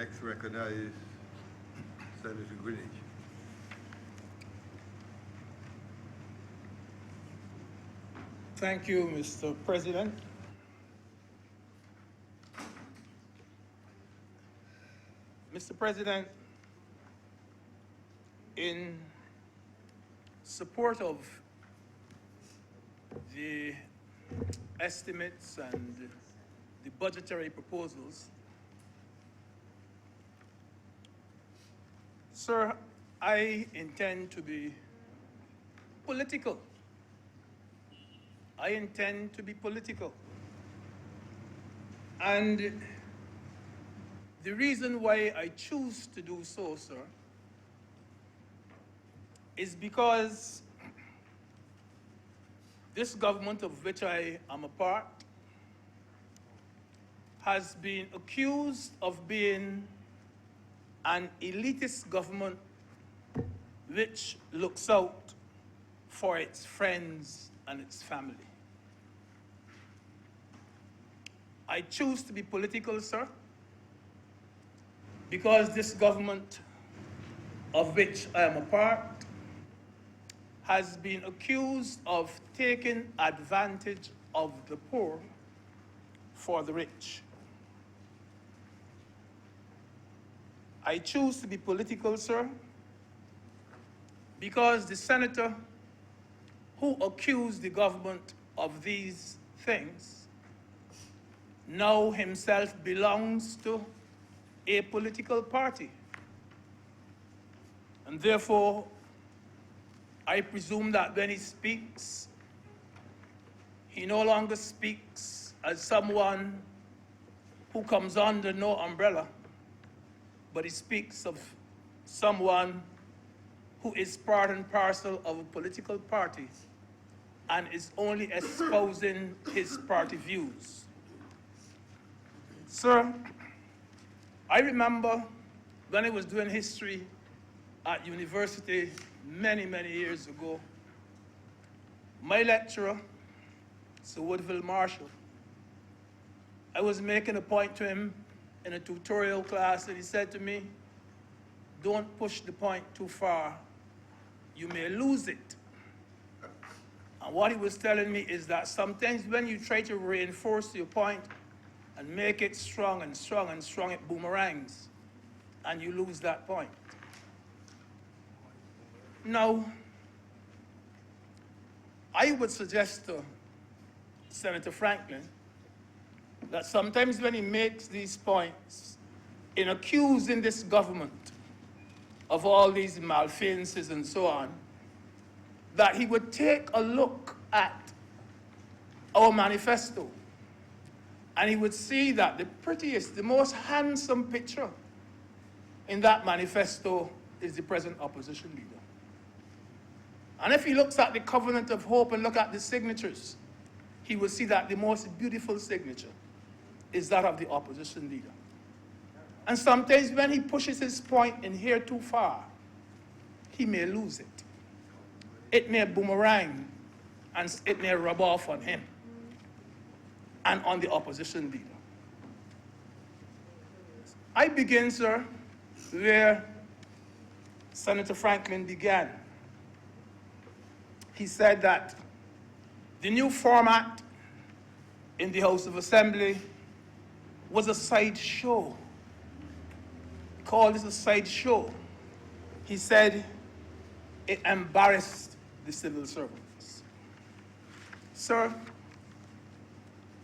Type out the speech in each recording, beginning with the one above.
next recognize Senator Greenidge. Thank you, Mr. President. Mr. President, in support of the estimates and the budgetary proposals, sir, I intend to be political. I intend to be political. And the reason why I choose to do so, sir, is because this government of which I am a part has been accused of being an elitist government which looks out for its friends and its family. I choose to be political, sir, because this government of which I am a part has been accused of taking advantage of the poor for the rich. I choose to be political, sir, because the senator who accused the government of these things now himself belongs to a political party. And therefore, I presume that when he speaks, he no longer speaks as someone who comes under no umbrella, but he speaks of someone who is part and parcel of a political party and is only espousing his party views. Sir, I remember when I was doing history at university many, many years ago, my lecturer, Sir Woodville Marshall, I was making a point to him in a tutorial class, and he said to me, "Don't push the point too far, you may lose it." And what he was telling me is that sometimes when you try to reinforce your point and make it strong and strong and strong, it boomerangs, and you lose that point. Now, I would suggest to Senator Franklin that sometimes when he makes these points in accusing this government of all these malfeasances and so on, that he would take a look at our manifesto and he would see that the prettiest, the most handsome picture in that manifesto is the present opposition leader. And if he looks at the Covenant of Hope and look at the signatures, he will see that the most beautiful signature is that of the opposition leader. And sometimes when he pushes his point in here too far, he may lose it. It may boomerang and it may rub off on him and on the opposition leader. I begin, sir, where Senator Franklin began. He said that the new format in the House of Assembly was a sideshow. He called it a sideshow. He said it embarrassed the civil servants. Sir,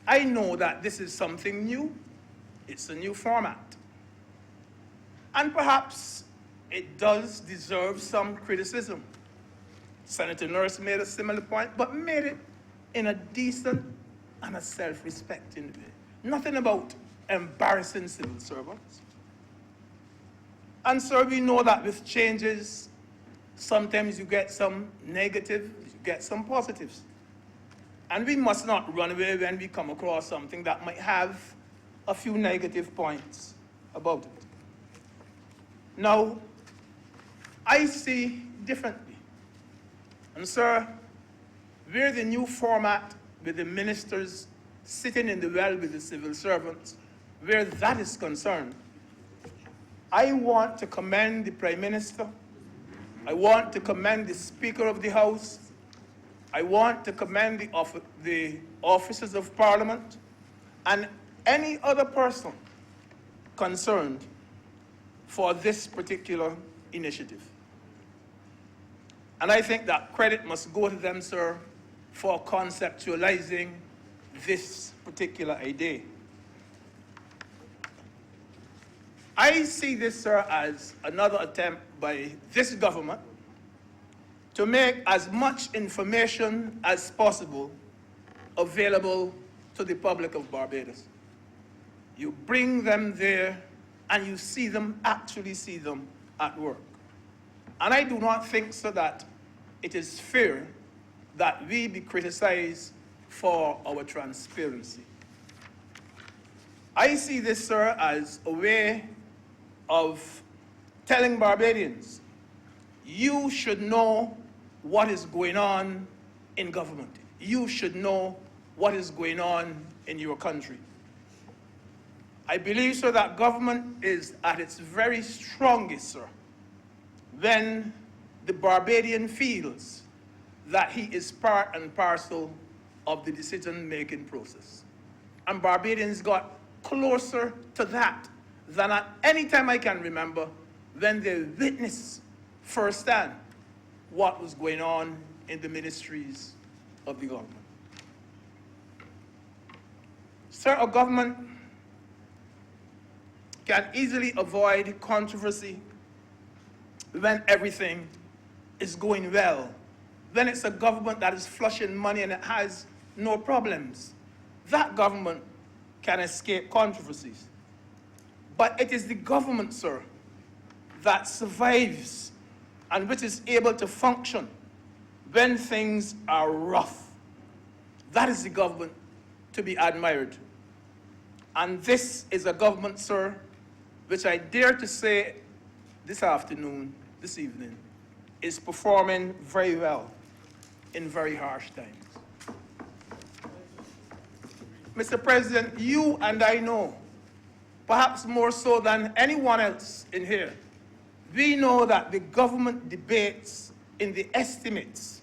I know that this is something new. It's a new format. And perhaps it does deserve some criticism. Senator Nurse made a similar point, but made it in a decent and a self-respecting way. Nothing about embarrassing civil servants. And sir, we know that with changes, sometimes you get some negatives, you get some positives. And we must not run away when we come across something that might have a few negative points about it. Now, I see differently. And sir, where the new format with the ministers sitting in the well with the civil servants, where that is concerned, I want to commend the Prime Minister. I want to commend the Speaker of the House. I want to commend the officers of Parliament and any other person concerned for this particular initiative. And I think that credit must go to them, sir, for conceptualizing this particular idea. I see this, sir, as another attempt by this government to make as much information as possible available to the public of Barbados. You bring them there and you actually see them at work. And I do not think, sir, that it is fair that we be criticized for our transparency. I see this, sir, as a way of telling Barbadians, you should know what is going on in government. You should know what is going on in your country. I believe, sir, that government is at its very strongest, sir, when the Barbadian feels that he is part and parcel of the decision-making process. And Barbadians got closer to that than at any time I can remember when they witnessed firsthand what was going on in the ministries of the government. Sir, a government can easily avoid controversy when everything is going well, when it's a government that is flushing money and it has no problems. That government can escape controversies. But it is the government, sir, that survives and which is able to function when things are rough. That is the government to be admired. And this is a government, sir, which I dare to say this evening, is performing very well in very harsh times. Mr. President, you and I know, perhaps more so than anyone else in here, we know that the government debates in the estimates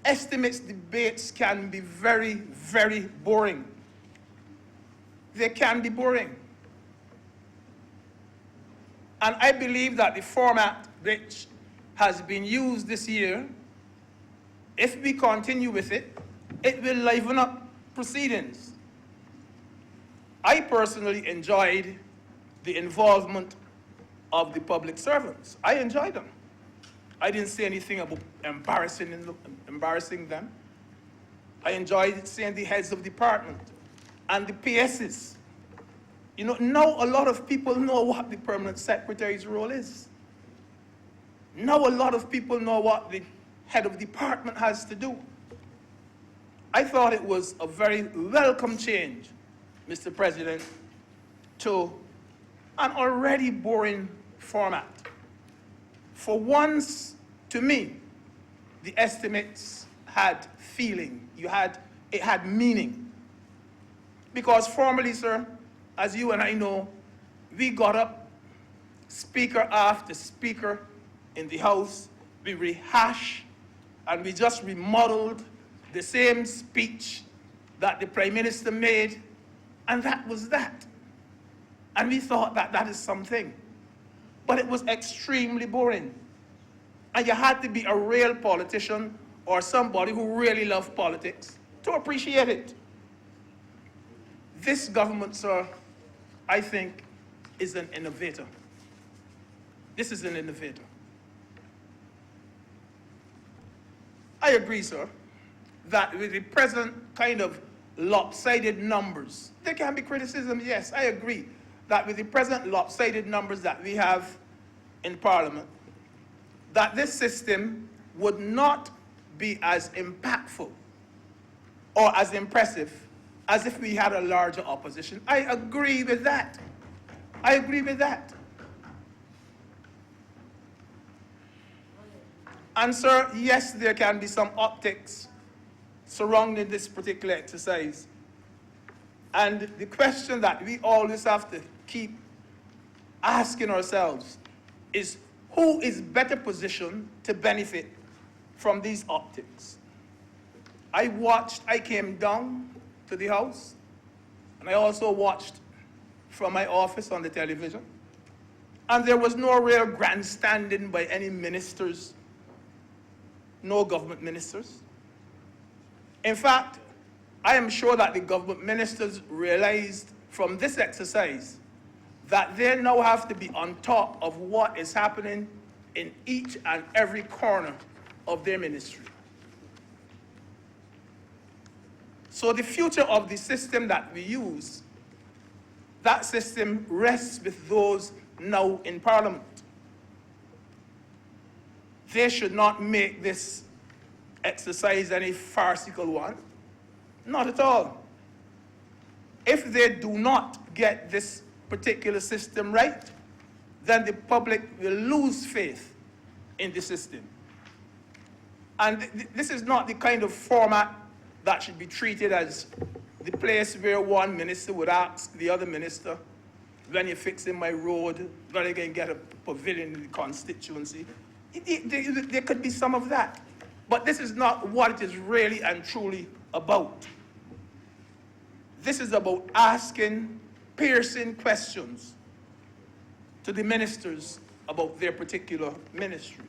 debates can be very, very boring. They can be boring. And I believe that the format which has been used this year, if we continue with it, it will liven up proceedings. I personally enjoyed the involvement of the public servants. I enjoyed them. I didn't say anything about embarrassing them. I enjoyed seeing the heads of department and the PSs. You know, now a lot of people know what the permanent secretary's role is. Now a lot of people know what the head of department has to do. I thought it was a very welcome change, Mr. President, to an already boring format. For once, to me, the estimates had feeling. It had meaning. Because formally, sir, as you and I know, we got up, speaker after speaker in the House, we rehashed and we just remodeled the same speech that the Prime Minister made, and that was that. And we thought that that is something. But it was extremely boring. And you had to be a real politician or somebody who really loved politics to appreciate it. This government, sir, I think, is an innovator. This is an innovator. I agree, sir, that with the present kind of lopsided numbers, there can be criticism, yes, I agree, that with the present lopsided numbers that we have in Parliament, that this system would not be as impactful or as impressive as if we had a larger opposition. I agree with that. I agree with that. And sir, yes, there can be some optics surrounding this particular exercise. And the question that we always have to keep asking ourselves is who is better positioned to benefit from these optics? I came down to the House, and I also watched from my office on the television, and there was no real grandstanding by any ministers, no government ministers. In fact, I am sure that the government ministers realized from this exercise that they now have to be on top of what is happening in each and every corner of their ministry. So the future of the system that we use, that system rests with those now in Parliament. They should not make this exercise any farcical one. Not at all. If they do not get this particular system right, then the public will lose faith in the system. And this is not the kind of format that should be treated as the place where one minister would ask the other minister, when you're fixing my road, when I can get a pavilion in the constituency. There could be some of that. But this is not what it is really and truly about. This is about asking piercing questions to the ministers about their particular ministry.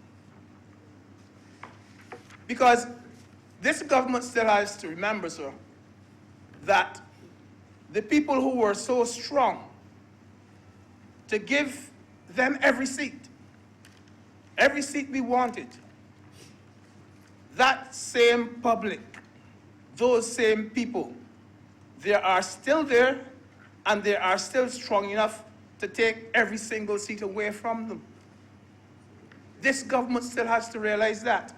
Because this government still has to remember, sir, that the people who were so strong to give them every seat we wanted, that same public, those same people, they are still there, and they are still strong enough to take every single seat away from them. This government still has to realize that.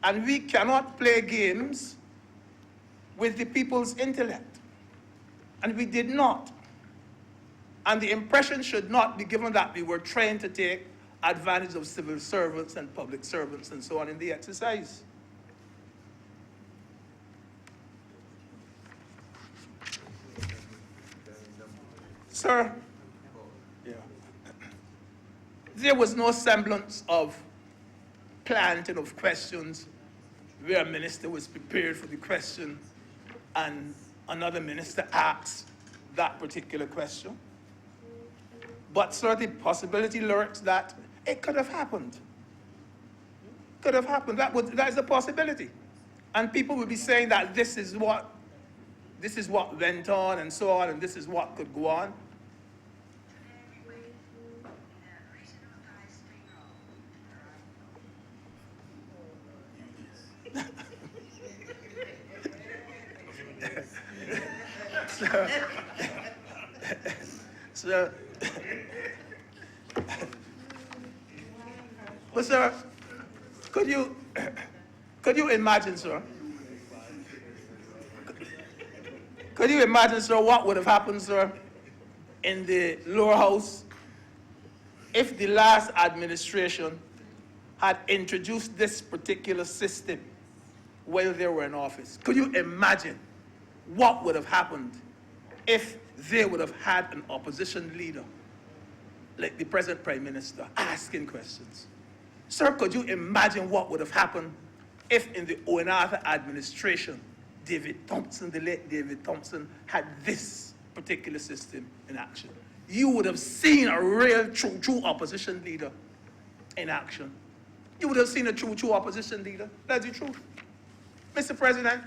And we cannot play games with the people's intellect. And we did not. And the impression should not be given that we were trying to take advantage of civil servants and public servants and so on in the exercise. Sir, there was no semblance of planting of questions where a minister was prepared for the question and another minister asked that particular question. But sir, the possibility lurks that it could have happened. Could have happened. That is a possibility. And people will be saying that this is what went on and so on, and this is what could go on. Sir, but sir, could you imagine, sir? Could you imagine, sir, what would have happened, sir, in the lower house if the last administration had introduced this particular system while they were in office? Could you imagine what would have happened if they would have had an opposition leader like the present Prime Minister asking questions? Sir, could you imagine what would have happened if in the Owen Arthur administration, David Thompson, the late David Thompson, had this particular system in action? You would have seen a real true opposition leader in action. You would have seen a true opposition leader. That's the truth. Mr. President,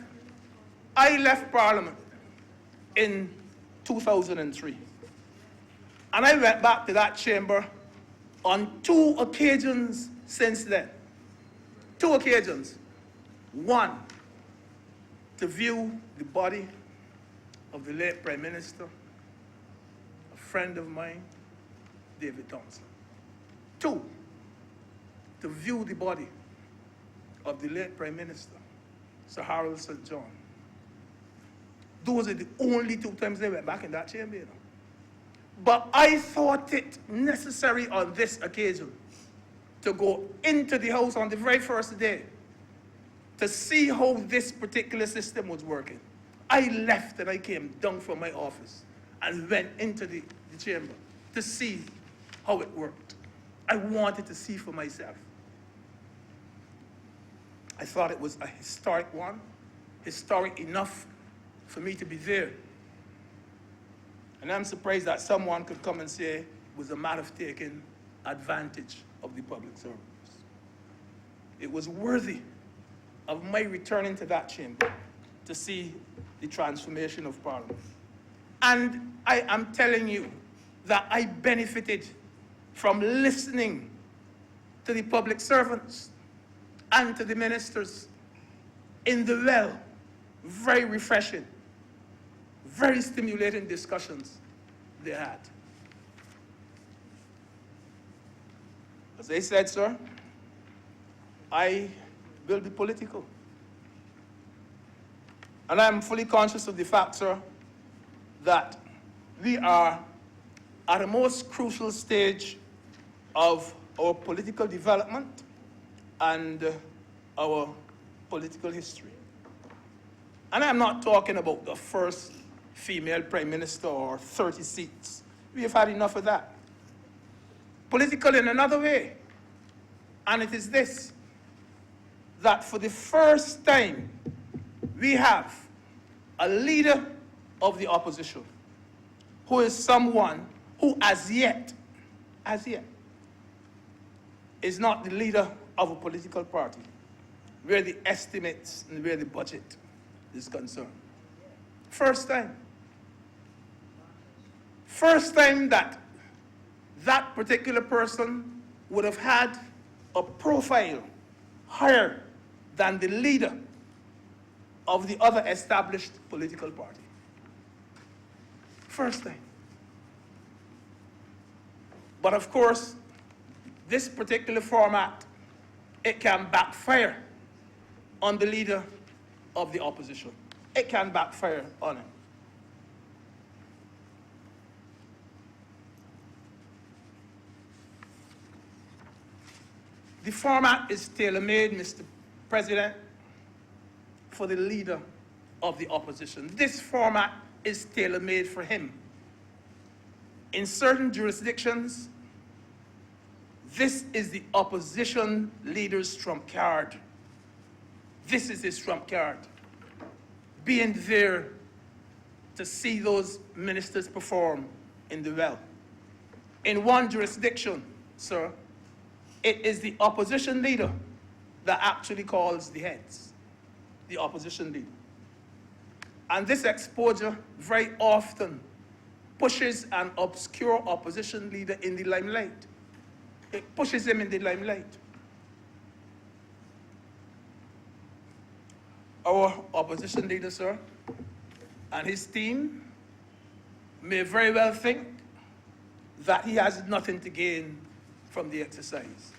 I left Parliament in 2003. And I went back to that chamber on 2 occasions since then. 2 occasions. One, to view the body of the late Prime Minister, a friend of mine, David Thompson. 2, to view the body of the late Prime Minister, Sir Harold St. John. Those are the only 2 times they went back in that chamber, you know. But I thought it necessary on this occasion to go into the House on the very first day to see how this particular system was working. I left and I came down from my office and went into the chamber to see how it worked. I wanted to see for myself. I thought it was a historic one, historic enough for me to be there. And I'm surprised that someone could come and say it was a matter of taking advantage of the public service. It was worthy of my returning to that chamber to see the transformation of Parliament. And I am telling you that I benefited from listening to the public servants and to the ministers in the well. Very refreshing, very stimulating discussions they had. As I said, sir, I will be political. And I am fully conscious of the fact, sir, that we are at a most crucial stage of our political development and our political history. And I'm not talking about the first female prime minister or 30 seats. We have had enough of that. Political in another way, and it is this, that for the first time, we have a leader of the opposition who is someone who as yet, is not the leader of a political party, where the estimates and where the budget is concerned. First time. First time that that particular person would have had a profile higher than the leader of the other established political party. First time. But of course, this particular format, it can backfire on the leader of the opposition. It can backfire on him. The format is tailor-made, Mr. President, for the leader of the opposition. This format is tailor-made for him. In certain jurisdictions, this is the opposition leader's trump card. This is his trump card. Being there to see those ministers perform in the well. In one jurisdiction, sir, it is the opposition leader that actually calls the heads, the opposition leader. And this exposure very often pushes an obscure opposition leader in the limelight. It pushes him in the limelight. Our opposition leader, sir, and his team may very well think that he has nothing to gain from the exercise.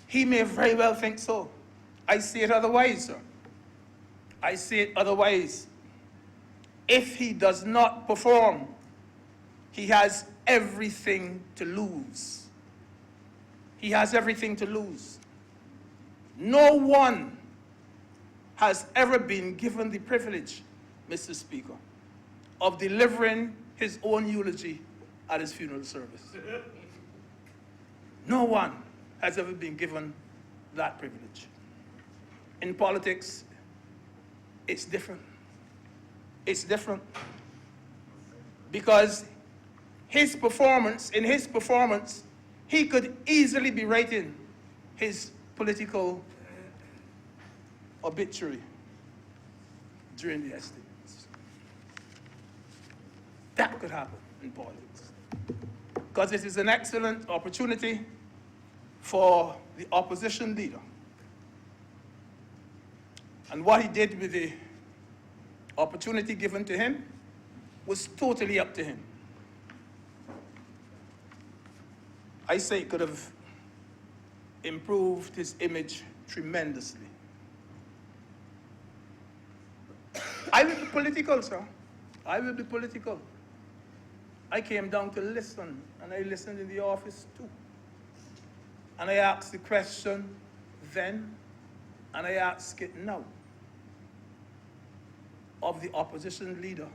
He may very well think so. I see it otherwise, sir. I see it otherwise. If he does not perform, he has everything to lose. He has everything to lose. No one has ever been given the privilege, Mr. Speaker, of delivering his own eulogy at his funeral service. No one has ever been given that privilege. In politics, it's different. It's different. Because in his performance, he could easily be writing his political obituary during the estimates. That could happen in politics. Because it is an excellent opportunity for the opposition leader. And what he did with the opportunity given to him was totally up to him. I say it could have improved his image tremendously. I will be political, sir. I will be political. I came down to listen, and I listened in the office too. And I asked the question then, and I ask it now, of the opposition leader.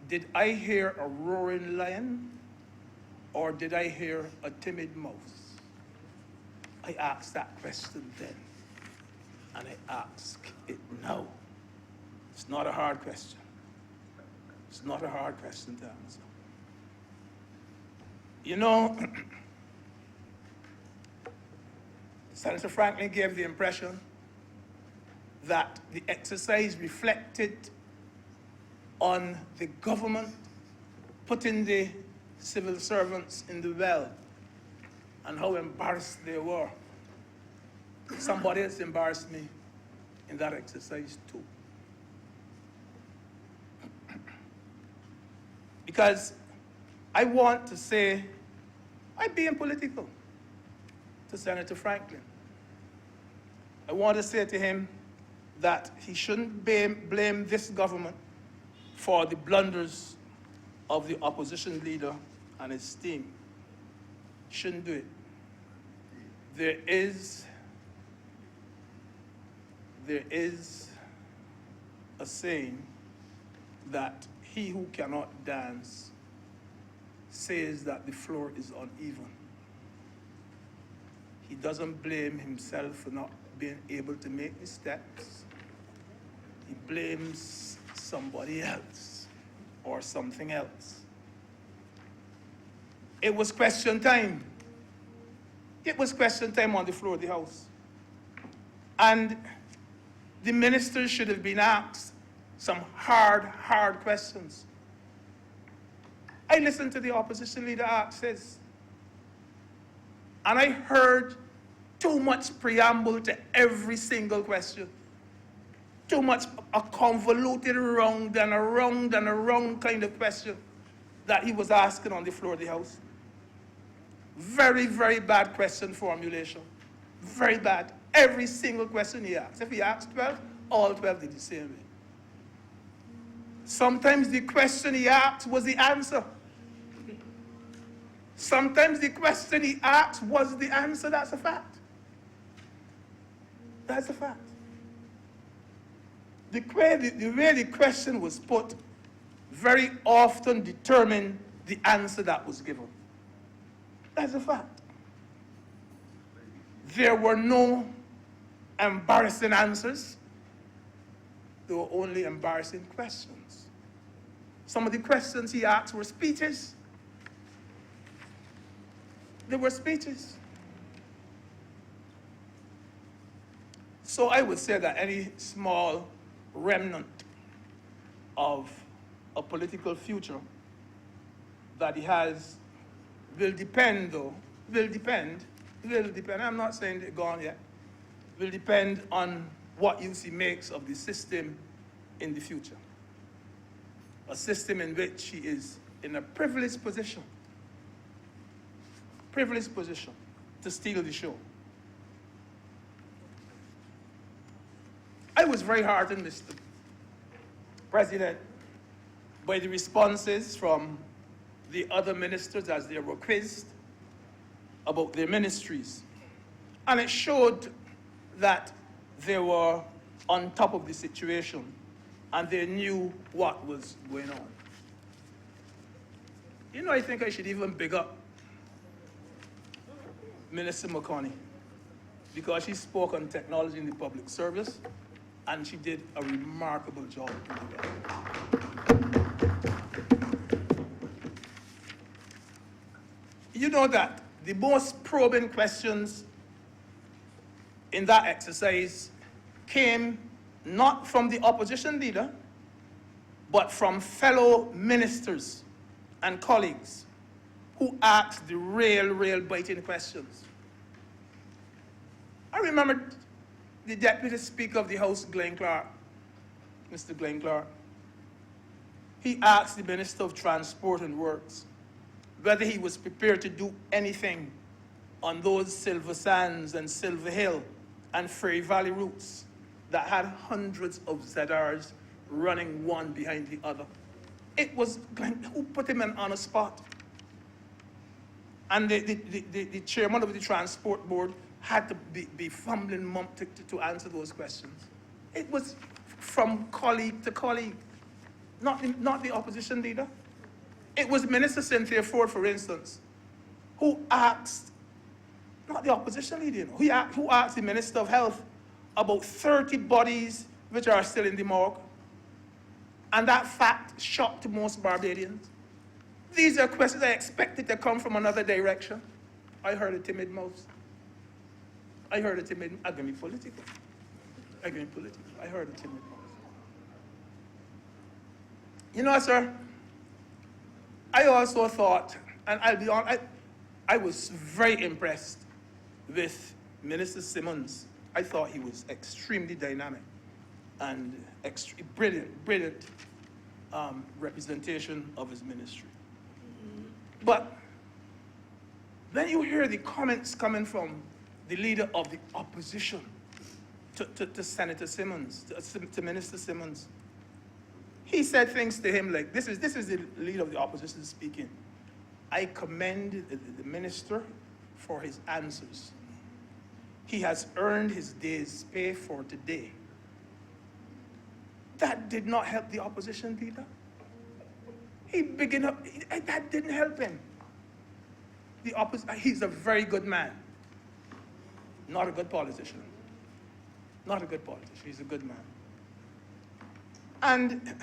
Did I hear a roaring lion, or did I hear a timid mouse? I asked that question then, and I ask it now. It's not a hard question. It's not a hard question to answer. You know, Senator Franklin gave the impression that the exercise reflected on the government putting the civil servants in the well and how embarrassed they were. Somebody else embarrassed me in that exercise too. Because I want to say, I'm being political to Senator Franklin. I want to say to him that he shouldn't blame this government for the blunders of the opposition leader and his team. Shouldn't do it. There is a saying that he who cannot dance says that the floor is uneven. He doesn't blame himself for not being able to make the steps. He blames somebody else or something else. It was question time. It was question time on the floor of the House. And the ministers should have been asked some hard questions. I listened to the opposition leader ask this, and I heard too much preamble to every single question. Too much a convoluted round and a round kind of question that he was asking on the floor of the House. Very, very bad question formulation. Very bad. Every single question he asked. If he asked 12, all 12 did the same way. Sometimes the question he asked was the answer. Sometimes the question he asked was the answer. That's a fact. That's a fact. The way the question was put very often determined the answer that was given. That's a fact. There were no embarrassing answers. There were only embarrassing questions. Some of the questions he asked were speeches. They were speeches. So I would say that any small remnant of a political future that he has will depend, I'm not saying they're gone yet, will depend on what use he makes of the system in the future. A system in which he is in a privileged position to steal the show. I was very heartened, Mr. President, by the responses from the other ministers as they were quizzed about their ministries. And it showed that they were on top of the situation and they knew what was going on. You know, I think I should even big up Minister McConney, because she spoke on technology in the public service and she did a remarkable job. You know that the most probing questions in that exercise came not from the opposition leader, but from fellow ministers and colleagues who asked the real biting questions. I remember the Deputy Speaker of the House, Glenn Clark, Mr. Glenn Clark. He asked the Minister of Transport and Works whether he was prepared to do anything on those Silver Sands and Silver Hill and Ferry Valley routes that had hundreds of ZRs running one behind the other. It was Glenn who put him on a spot. And the chairman of the transport board had to be fumbling mum to answer those questions. It was from colleague to colleague, not the opposition leader. It was Minister Cynthia Ford, for instance, who asked, not the opposition leader, who asked the Minister of Health about 30 bodies which are still in the morgue. And that fact shocked most Barbadians. These are questions I expected to come from another direction. I heard a timid mouth. I heard a timid, I'm going to be political. I heard a timid mouth. You know, sir, I also thought, and I'll be honest, I was very impressed with Minister Simmons. I thought he was extremely dynamic and brilliant representation of his ministry. But then you hear the comments coming from the leader of the opposition to Senator Simmons, to Minister Simmons. He said things to him like, this is the leader of the opposition speaking. I commend the minister for his answers. He has earned his day's pay for today. That did not help the opposition leader. That didn't help him. He's a very good man. Not a good politician. Not a good politician, he's a good man. And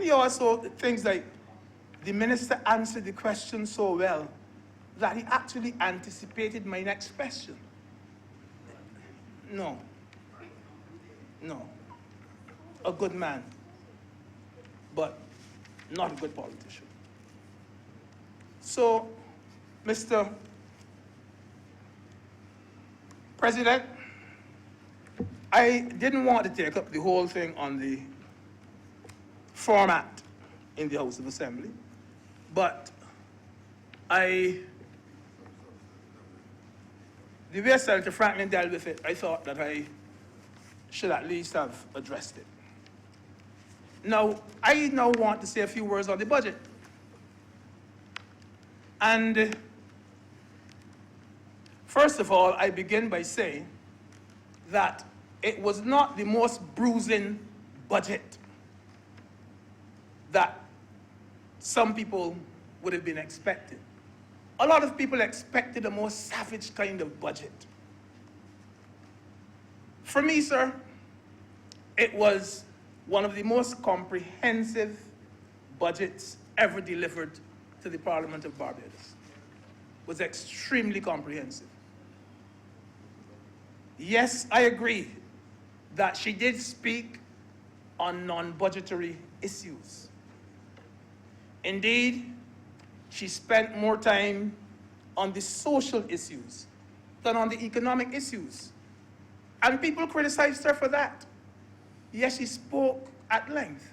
he also, things like, the minister answered the question so well that he actually anticipated my next question. No. A good man, but not a good politician. So, Mr. President, I didn't want to take up the whole thing on the format in the House of Assembly, but the way Senator Franklin dealt with it, I thought that I should at least have addressed it. Now, I now want to say a few words on the budget. And first of all, I begin by saying that it was not the most bruising budget that some people would have been expecting. A lot of people expected a more savage kind of budget. For me, sir, it was one of the most comprehensive budgets ever delivered to the Parliament of Barbados. It was extremely comprehensive. Yes, I agree that she did speak on non-budgetary issues. Indeed, she spent more time on the social issues than on the economic issues. And people criticized her for that. Yes, she spoke at length.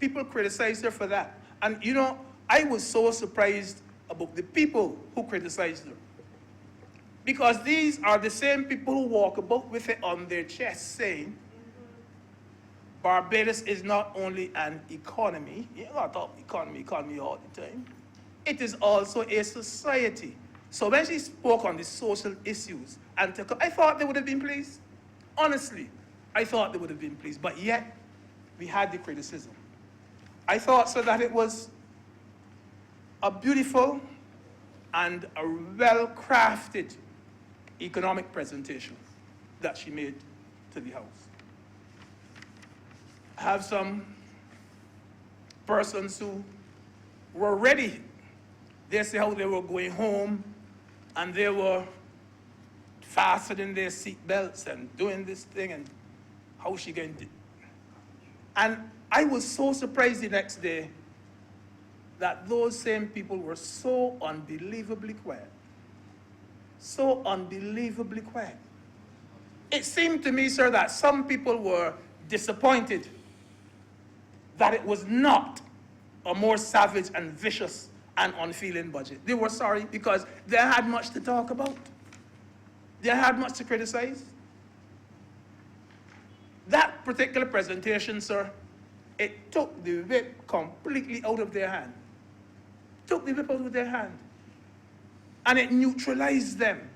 People criticized her for that. And you know, I was so surprised about the people who criticized her. Because these are the same people who walk about with it on their chest saying, Barbados is not only an economy, you know, I talk economy all the time. It is also a society. So when she spoke on the social issues, I thought they would have been pleased. Honestly, I thought they would have been pleased. But yet, we had the criticism. I thought so that it was a beautiful and a well-crafted economic presentation that she made to the House. I have some persons who were ready. They say how they were going home and they were fastening their seat belts and doing this thing and how she going to. And I was so surprised the next day that those same people were so unbelievably quiet. So unbelievably quiet. It seemed to me, sir, that some people were disappointed that it was not a more savage and vicious and unfeeling budget. They were sorry because they had much to talk about. They had much to criticize. That particular presentation, sir, it took the whip completely out of their hand. Took the whip out of their hand. And it neutralized them.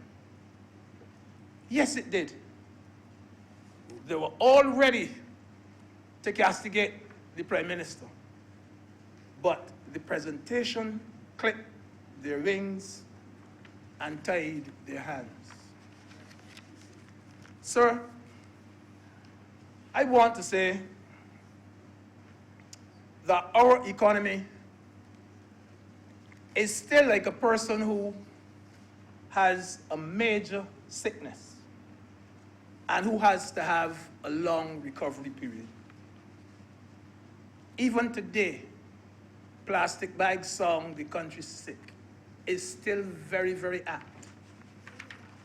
Yes, it did. They were all ready to castigate the Prime Minister. But the presentation clicked their wings and tied their hands. Sir, I want to say that our economy is still like a person who has a major sickness and who has to have a long recovery period. Even today, plastic bag song, "The Country's Sick," is still very, very apt.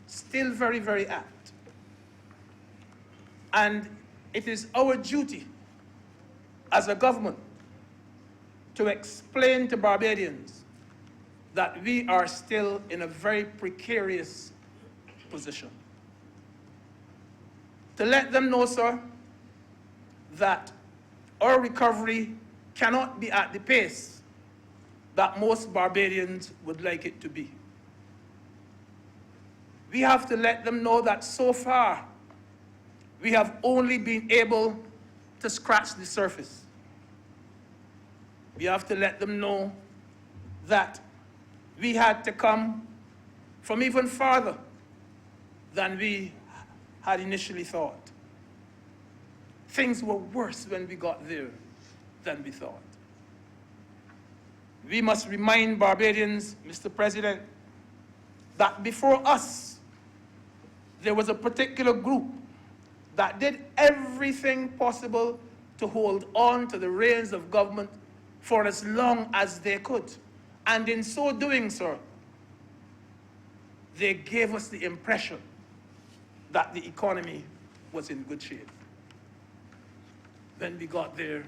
Still very, very apt. And it is our duty as a government to explain to Barbadians that we are still in a very precarious position. To let them know, sir, that our recovery cannot be at the pace that most Barbadians would like it to be. We have to let them know that so far, we have only been able to scratch the surface. We have to let them know that we had to come from even farther than we had initially thought. Things were worse when we got there than we thought. We must remind Barbadians, Mr. President, that before us, there was a particular group that did everything possible to hold on to the reins of government for as long as they could. And in so doing, sir, they gave us the impression that the economy was in good shape. When we got there,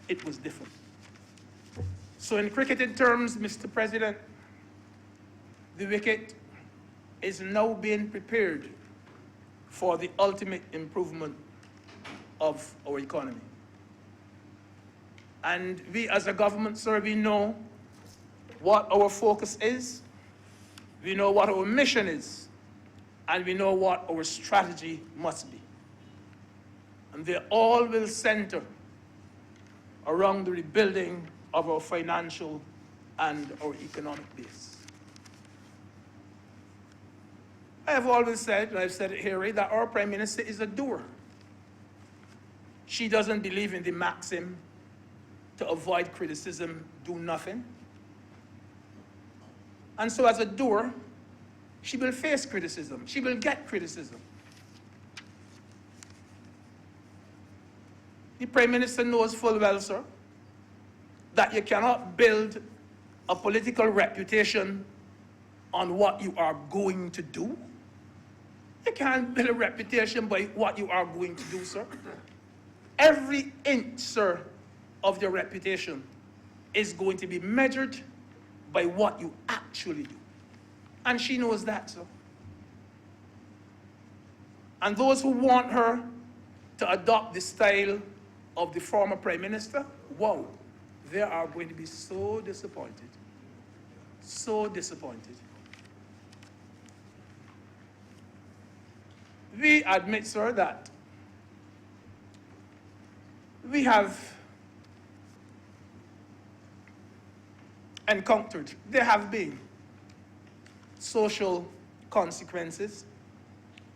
it was different. So in cricketing terms, Mr. President, the wicket is now being prepared for the ultimate improvement of our economy. And we as a government, sir, we know what our focus is, we know what our mission is, and we know what our strategy must be. And they all will center around the rebuilding of our financial and our economic base. I have always said, and I've said it here, right, that our Prime Minister is a doer. She doesn't believe in the maxim, to avoid criticism, do nothing. And so as a doer, she will face criticism. She will get criticism. The Prime Minister knows full well, sir, that you cannot build a political reputation on what you are going to do. You can't build a reputation by what you are going to do, sir. Every inch, sir, of your reputation is going to be measured by what you actually do. And she knows that, sir. And those who want her to adopt the style of the former Prime Minister, wow, they are going to be so disappointed. So disappointed. We admit, sir, that we have encountered, there have been social consequences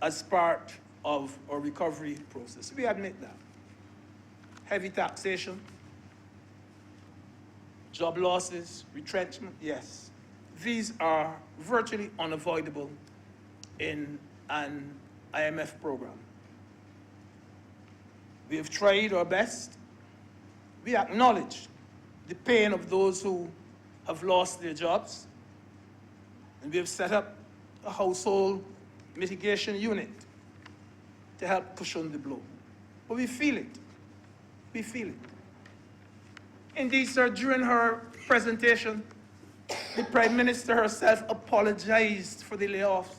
as part of our recovery process. We admit that. Heavy taxation, job losses, retrenchment, yes. These are virtually unavoidable in an IMF program. We have tried our best. We acknowledge the pain of those who have lost their jobs, and we have set up a household mitigation unit to help cushion the blow. But we feel it. We feel it. Indeed, sir, during her presentation, the Prime Minister herself apologized for the layoffs.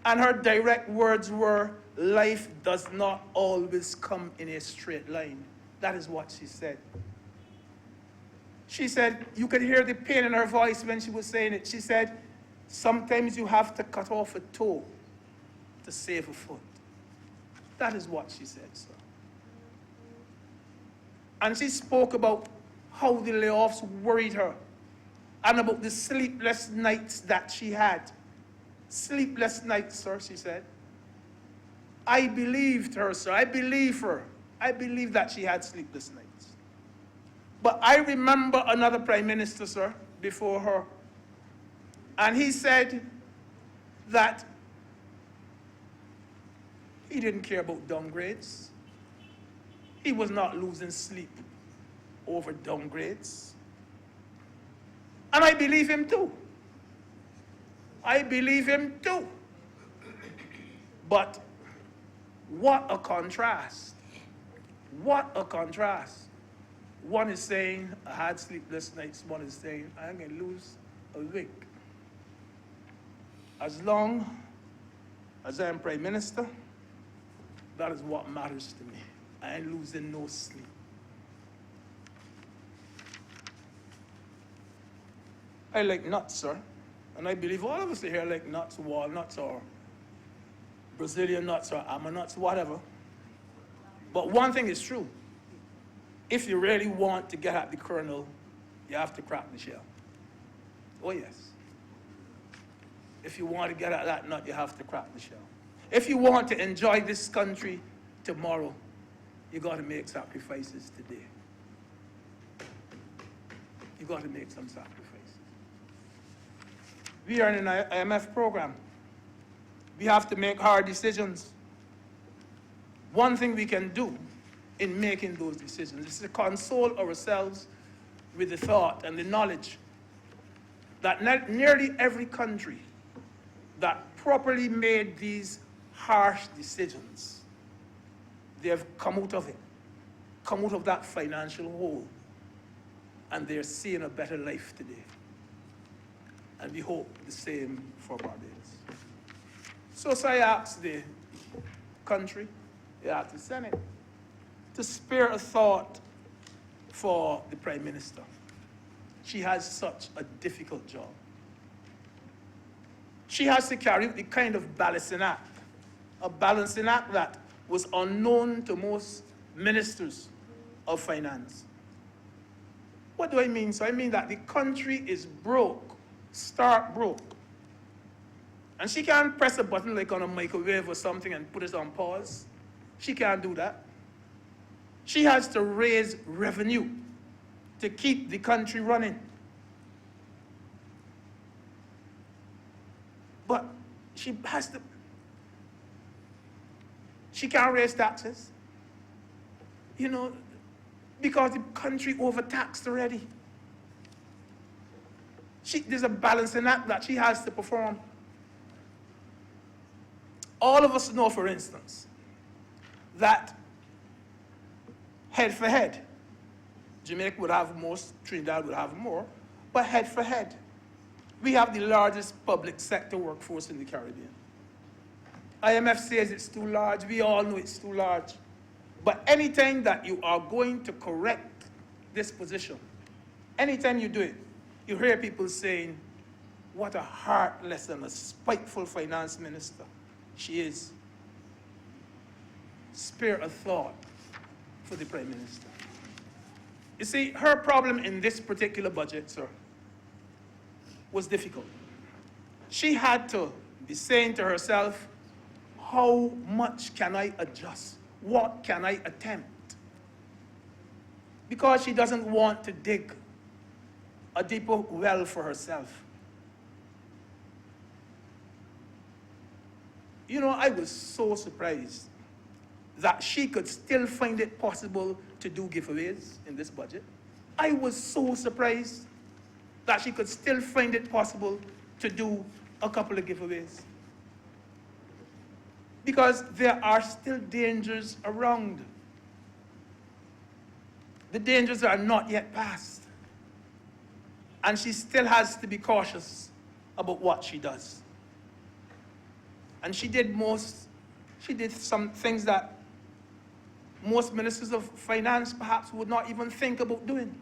And her direct words were, "Life does not always come in a straight line." That is what she said. She said, you could hear the pain in her voice when she was saying it. She said, sometimes you have to cut off a toe to save a foot. That is what she said, sir. And she spoke about how the layoffs worried her and about the sleepless nights that she had. Sleepless nights, sir, she said. I believed her, sir. I believe her. I believe that she had sleepless nights. But I remember another prime minister, sir, before her. And he said that he didn't care about downgrades. He was not losing sleep over downgrades. And I believe him too. I believe him too. But what a contrast. What a contrast. One is saying, I had sleepless nights. One is saying, I'm going to lose a week. As long as I'm Prime Minister, that is what matters to me. I ain't losing no sleep. I like nuts, sir. And I believe all of us here like nuts, walnuts, or Brazilian nuts, or almond nuts, whatever. But one thing is true. If you really want to get at the kernel, you have to crack the shell. Oh, yes. If you want to get at that nut, you have to crack the shell. If you want to enjoy this country tomorrow, you got to make sacrifices today. You got to make some sacrifices. We are in an IMF program. We have to make hard decisions. One thing we can do in making those decisions is to console ourselves with the thought and the knowledge that nearly every country that properly made these harsh decisions, they have come out of it, come out of that financial hole, and they're seeing a better life today. And we hope the same for Barbados. So I asked the country, I asked the Senate, to spare a thought for the Prime Minister. She has such a difficult job. She has to carry out the kind of balancing act, a balancing act that was unknown to most ministers of finance. What do I mean? So I mean that the country is broke, stark broke. And she can't press a button like on a microwave or something and put it on pause. She can't do that. She has to raise revenue to keep the country running. But she has to, she can't raise taxes, you know, because the country overtaxed already. There's a balancing act that she has to perform. All of us know, for instance, that head for head, Jamaica would have most, Trinidad would have more, but head for head, we have the largest public sector workforce in the Caribbean. IMF says it's too large. We all know it's too large. But anytime that you are going to correct this position, anytime you do it, you hear people saying, what a heartless and a spiteful finance minister she is. Spare a thought for the Prime Minister. You see, her problem in this particular budget, sir, was difficult. She had to be saying to herself, how much can I adjust? What can I attempt? Because she doesn't want to dig a deeper well for herself. You know, I was so surprised that she could still find it possible to do giveaways in this budget. I was so surprised that she could still find it possible to do a couple of giveaways. Because there are still dangers around. The dangers are not yet past. And she still has to be cautious about what she does. And she did some things that most ministers of finance perhaps would not even think about doing.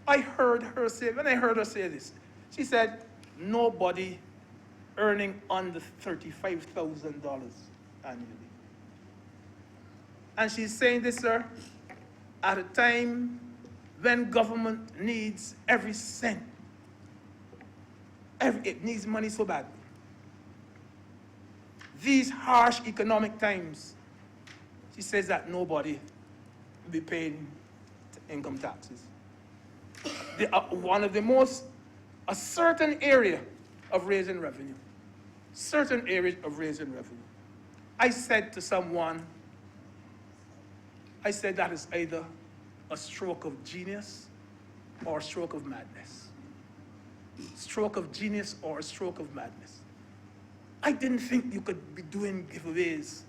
I heard her say, when I heard her say this, she said, nobody earning under $35,000 annually. And she's saying this, sir, at a time when government needs every cent. It needs money so badly. These harsh economic times, she says that nobody will be paying income taxes. One of the most, a certain area of raising revenue. Certain areas of raising revenue. I said to someone, I said that is either a stroke of genius or a stroke of madness. Stroke of genius or a stroke of madness. I didn't think you could be doing giveaways.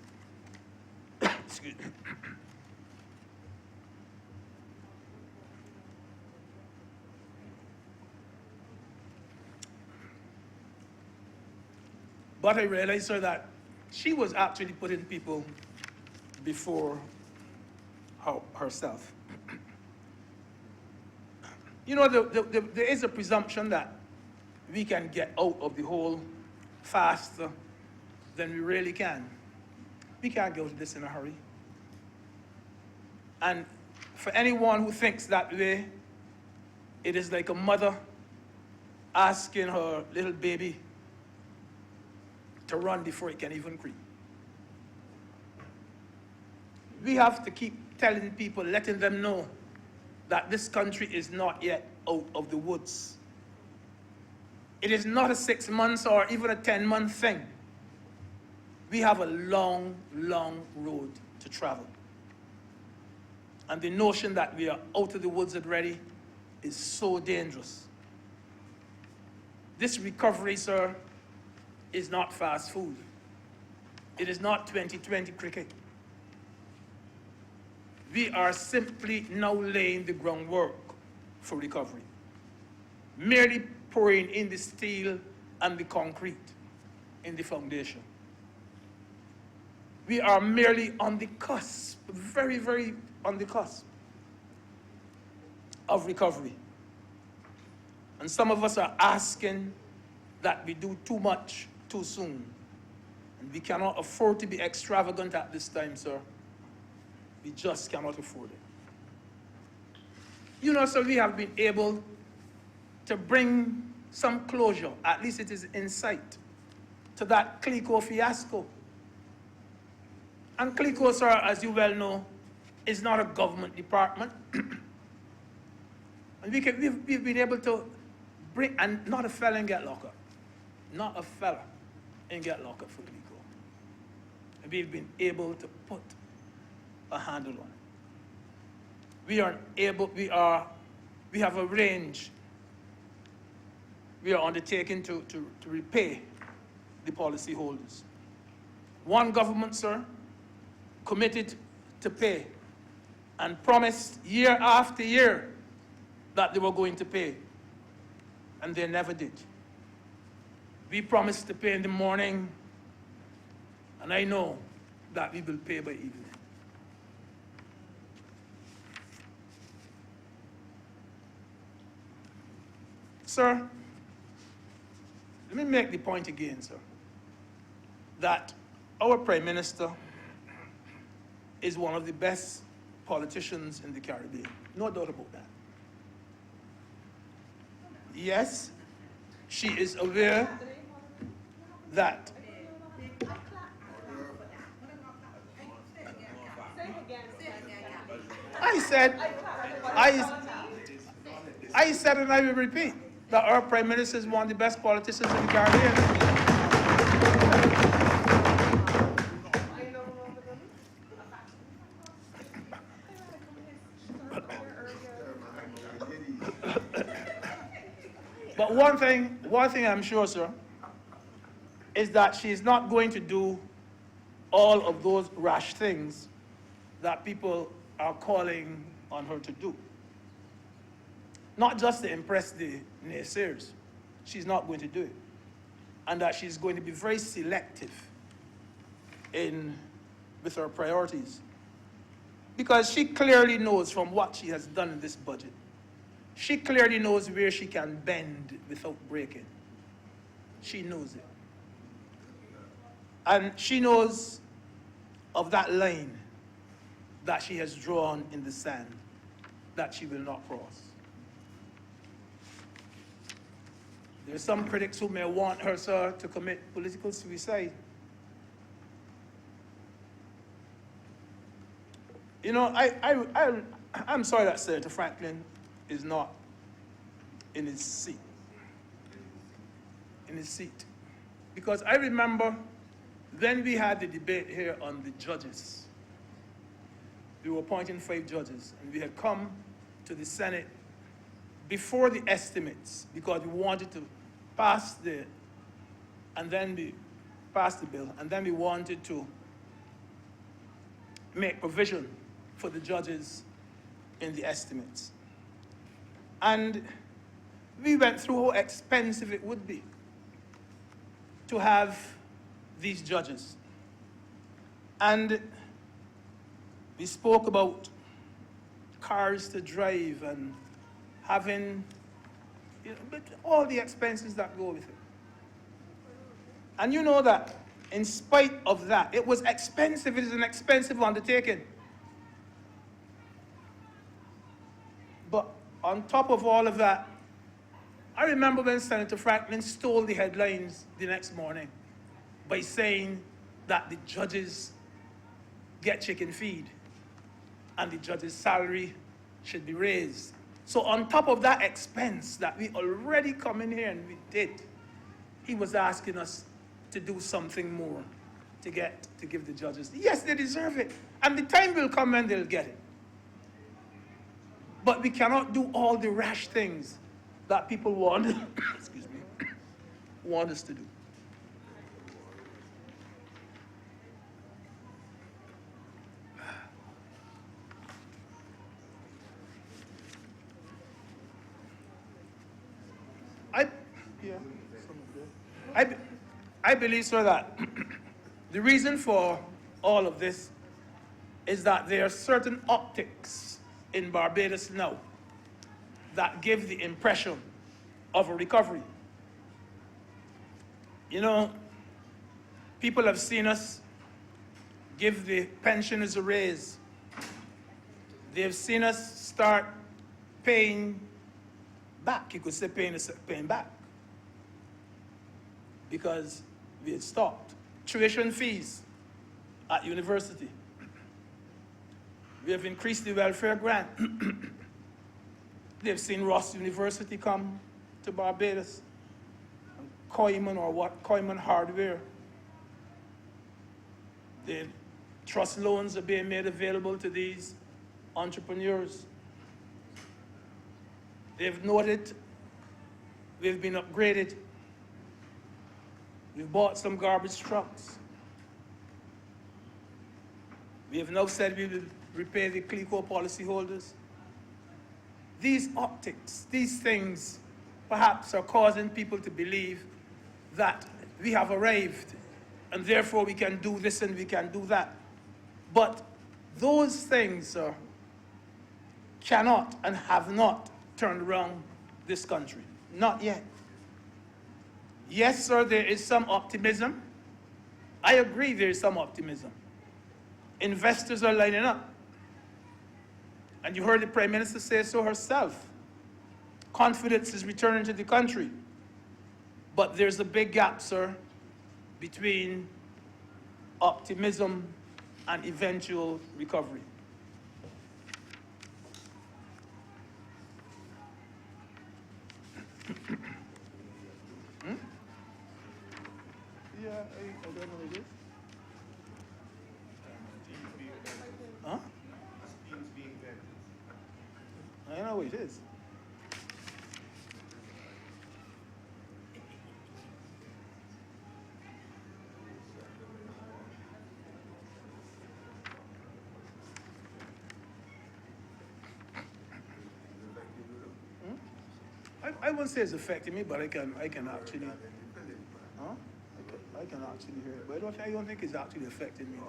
Excuse me. But I realized, sir, that she was actually putting people before herself. You know, there is a presumption that we can get out of the hole faster than we really can. We can't get out of this in a hurry. And for anyone who thinks that way, it is like a mother asking her little baby to run before it can even creep. We have to keep telling people, letting them know that this country is not yet out of the woods. It is not a 6 months or even a 10-month thing. We have a long, long road to travel. And the notion that we are out of the woods already is so dangerous. This recovery, sir, is not fast food. It is not 2020 cricket. We are simply now laying the groundwork for recovery, merely pouring in the steel and the concrete in the foundation. We are merely on the cusp, very, very on the cusp of recovery. And some of us are asking that we do too much too soon. And we cannot afford to be extravagant at this time, sir. We just cannot afford it. You know, so we have been able to bring some closure, at least it is in sight, to that CLICO fiasco. And CLICO, sir, as you well know, is not a government department. And we've been able to bring, and not a fella and get locked up. Not a fella and get locked up for CLICO. And we've been able to put a handle on it. We have arranged, we are undertaking to repay the policyholders. One government, sir, committed to pay and promised year after year that they were going to pay, and they never did. We promised to pay in the morning, and I know that we will pay by evening. Sir, let me make the point again, sir, that our Prime Minister is one of the best politicians in the Caribbean. No doubt about that. Yes, she is aware that I said and I will repeat that our Prime Minister is one of the best politicians in the Caribbean. But one thing I'm sure, sir, is that she's not going to do all of those rash things that people are calling on her to do. Not just to impress the naysayers. She's not going to do it. And that she's going to be very selective with her priorities. Because she clearly knows from what she has done in this budget, she clearly knows where she can bend without breaking. She knows it. And she knows of that line that she has drawn in the sand. that she will not cross. There are some critics who may want her, sir, to commit political suicide. You know, I'm sorry that Senator Franklin is not in his seat. Because I remember when we had the debate here on the judges. We were appointing 5 judges, and we had come to the Senate before the estimates because we wanted to pass the bill, and then we wanted to make provision for the judges in the estimates. And we went through how expensive it would be to have these judges. And we spoke about cars to drive and having, you know, but all the expenses that go with it. And you know that in spite of that, it was expensive. It is an expensive undertaking. But on top of all of that, I remember when Senator Franklin stole the headlines the next morning by saying that the judges get chicken feed and the judge's salary should be raised. So on top of that expense that we already come in here and we did, he was asking us to do something more to give the judges. Yes, they deserve it. And the time will come when they'll get it. But we cannot do all the rash things that people want, excuse me, want us to do. I believe, sir, that the reason for all of this is that there are certain optics in Barbados now that give the impression of a recovery. You know, people have seen us give the pensioners a raise. They've seen us start paying back. You could say paying back. Because we had stopped. Tuition fees at university. We have increased the welfare grant. They've seen Ross University come to Barbados. And Coiman Hardware. The trust loans are being made available to these entrepreneurs. They've noted we've been upgraded. We've bought some garbage trucks. We have now said we will repay the CLECO policyholders. These optics, these things, perhaps are causing people to believe that we have arrived and therefore we can do this and we can do that. But those things cannot and have not turned around this country. Not yet. Yes, sir, there is some optimism. I agree there is some optimism. Investors are lining up. And you heard the Prime Minister say so herself. Confidence is returning to the country. But there's a big gap, sir, between optimism and eventual recovery. Yeah, I don't know what it is. Huh? I don't know what it is. I wouldn't say it's affecting me, but I can actually. Huh? I can actually hear it, but I don't think it's actually affecting me.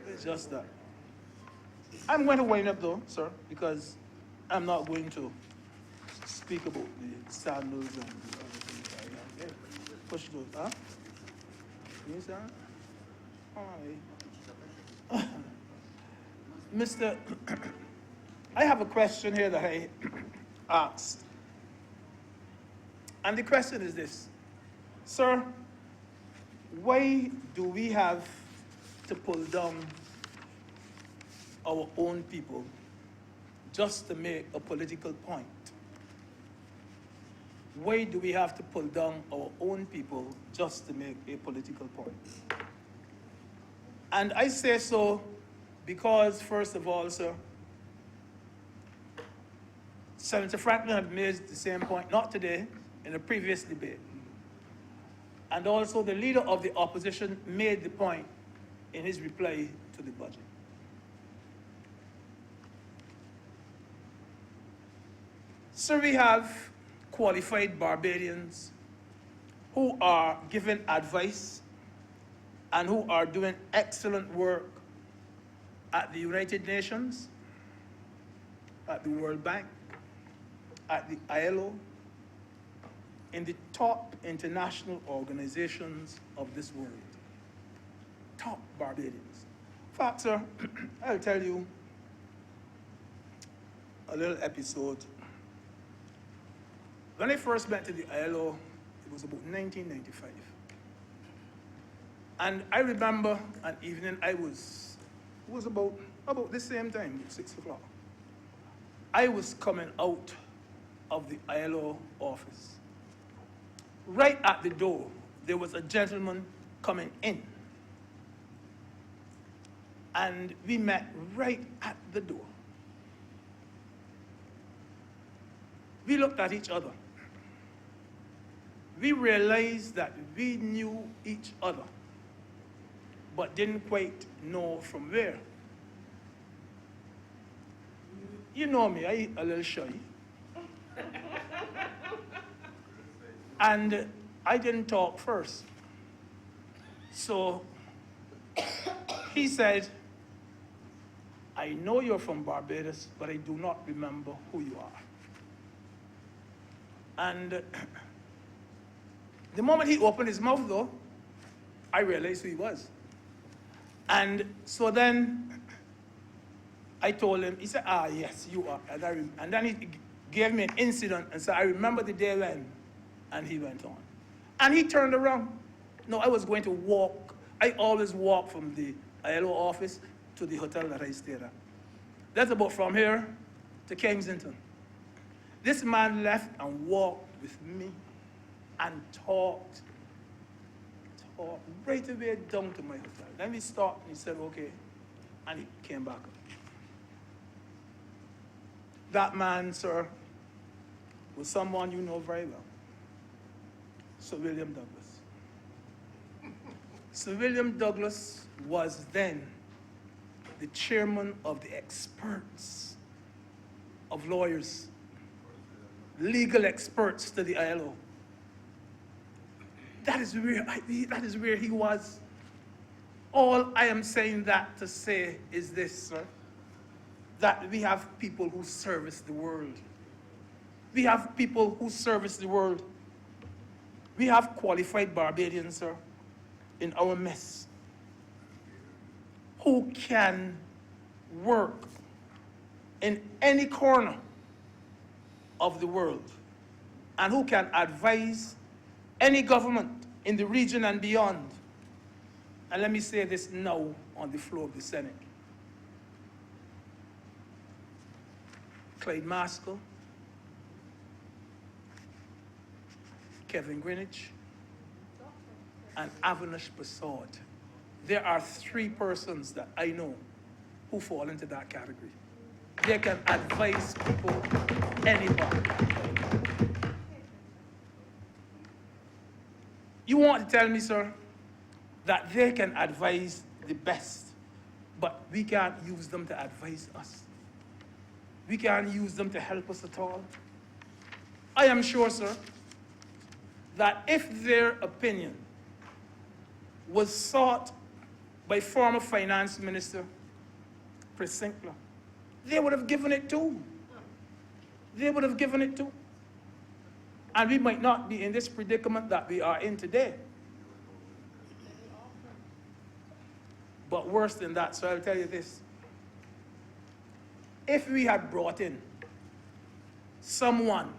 It's just that. I'm going to wind up though, sir, because I'm not going to speak about the sandals and the other things I have. Yeah. Push those, huh? You understand? All right. Mr. I have a question here that I asked. And the question is this. Sir, why do we have to pull down our own people just to make a political point? Why do we have to pull down our own people just to make a political point? And I say so because, first of all, sir, Senator Franklin had made the same point, not today, in a previous debate. And also the leader of the opposition made the point in his reply to the budget. So we have qualified Barbadians who are giving advice and who are doing excellent work at the United Nations, at the World Bank, at the ILO, in the top international organizations of this world. Top Barbadians. In fact, sir, I'll tell you a little episode. When I first went to the ILO, it was about 1995. And I remember an evening it was about the same time, 6 o'clock. I was coming out of the ILO office. Right at the door, there was a gentleman coming in. And we met right at the door. We looked at each other. We realized that we knew each other, but didn't quite know from where. You know me, I'm a little shy. And I didn't talk first. So he said, I know you're from Barbados, but I do not remember who you are. And the moment he opened his mouth, though, I realized who he was. And so then I told him, he said, yes, you are. And then he gave me an incident and said, I remember the day when, and he went on. And he turned around. No, I was going to walk. I always walk from the ILO office to the hotel that I stayed at. That's about from here to Kensington. This man left and walked with me and talked right away down to my hotel. Then we stopped and he said, okay, and he came back up. That man, sir, was someone you know very well, Sir William Douglas. Sir William Douglas was then the chairman of the experts of lawyers, legal experts to the ILO. That is where he was. All I am saying that to say is this, sir, that we have people who service the world. We have people who service the world. We have qualified Barbadians, sir, in our midst who can work in any corner of the world and who can advise any government in the region and beyond. And let me say this now on the floor of the Senate. Clyde Maskell, Kevin Greenwich, and Avinash Prasad. There are 3 persons that I know who fall into that category. They can advise people, anybody. You want to tell me, sir, that they can advise the best, but we can't use them to advise us. We can't use them to help us at all. I am sure, sir, that if their opinion was sought by former Finance Minister Chris Sinclair, they would have given it too. They would have given it too. And we might not be in this predicament that we are in today. But worse than that, so I'll tell you this. if we had brought in someone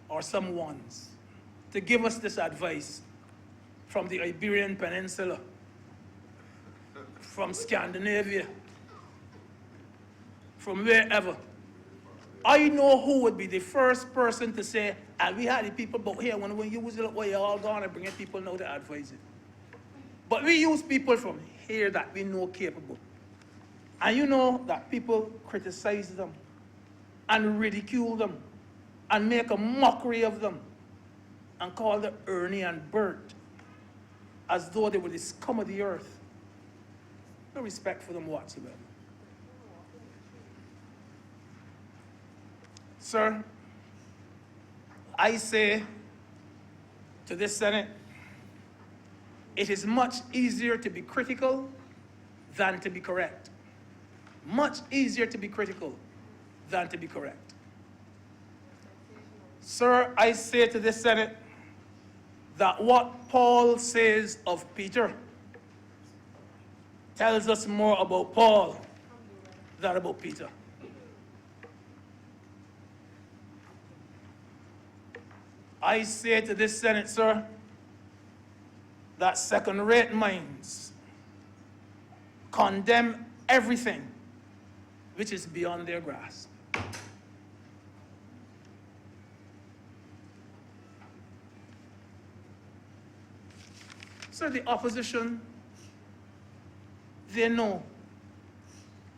or someones to give us this advice from the Iberian Peninsula, from Scandinavia, from wherever, I know who would be the first person to say, and we had the people, but here, when you use it, well, you're all gone and bringing people now to advise it. But we use people from here that we know capable. And you know that people criticize them and ridicule them and make a mockery of them and call them Ernie and Bert as though they were the scum of the earth. No respect for them whatsoever. Sir, I say to this Senate, it is much easier to be critical than to be correct. Much easier to be critical than to be correct. Sir, I say to this Senate that what Paul says of Peter tells us more about Paul than about Peter. I say to this Senate, sir, that second-rate minds condemn everything which is beyond their grasp. So the opposition, they know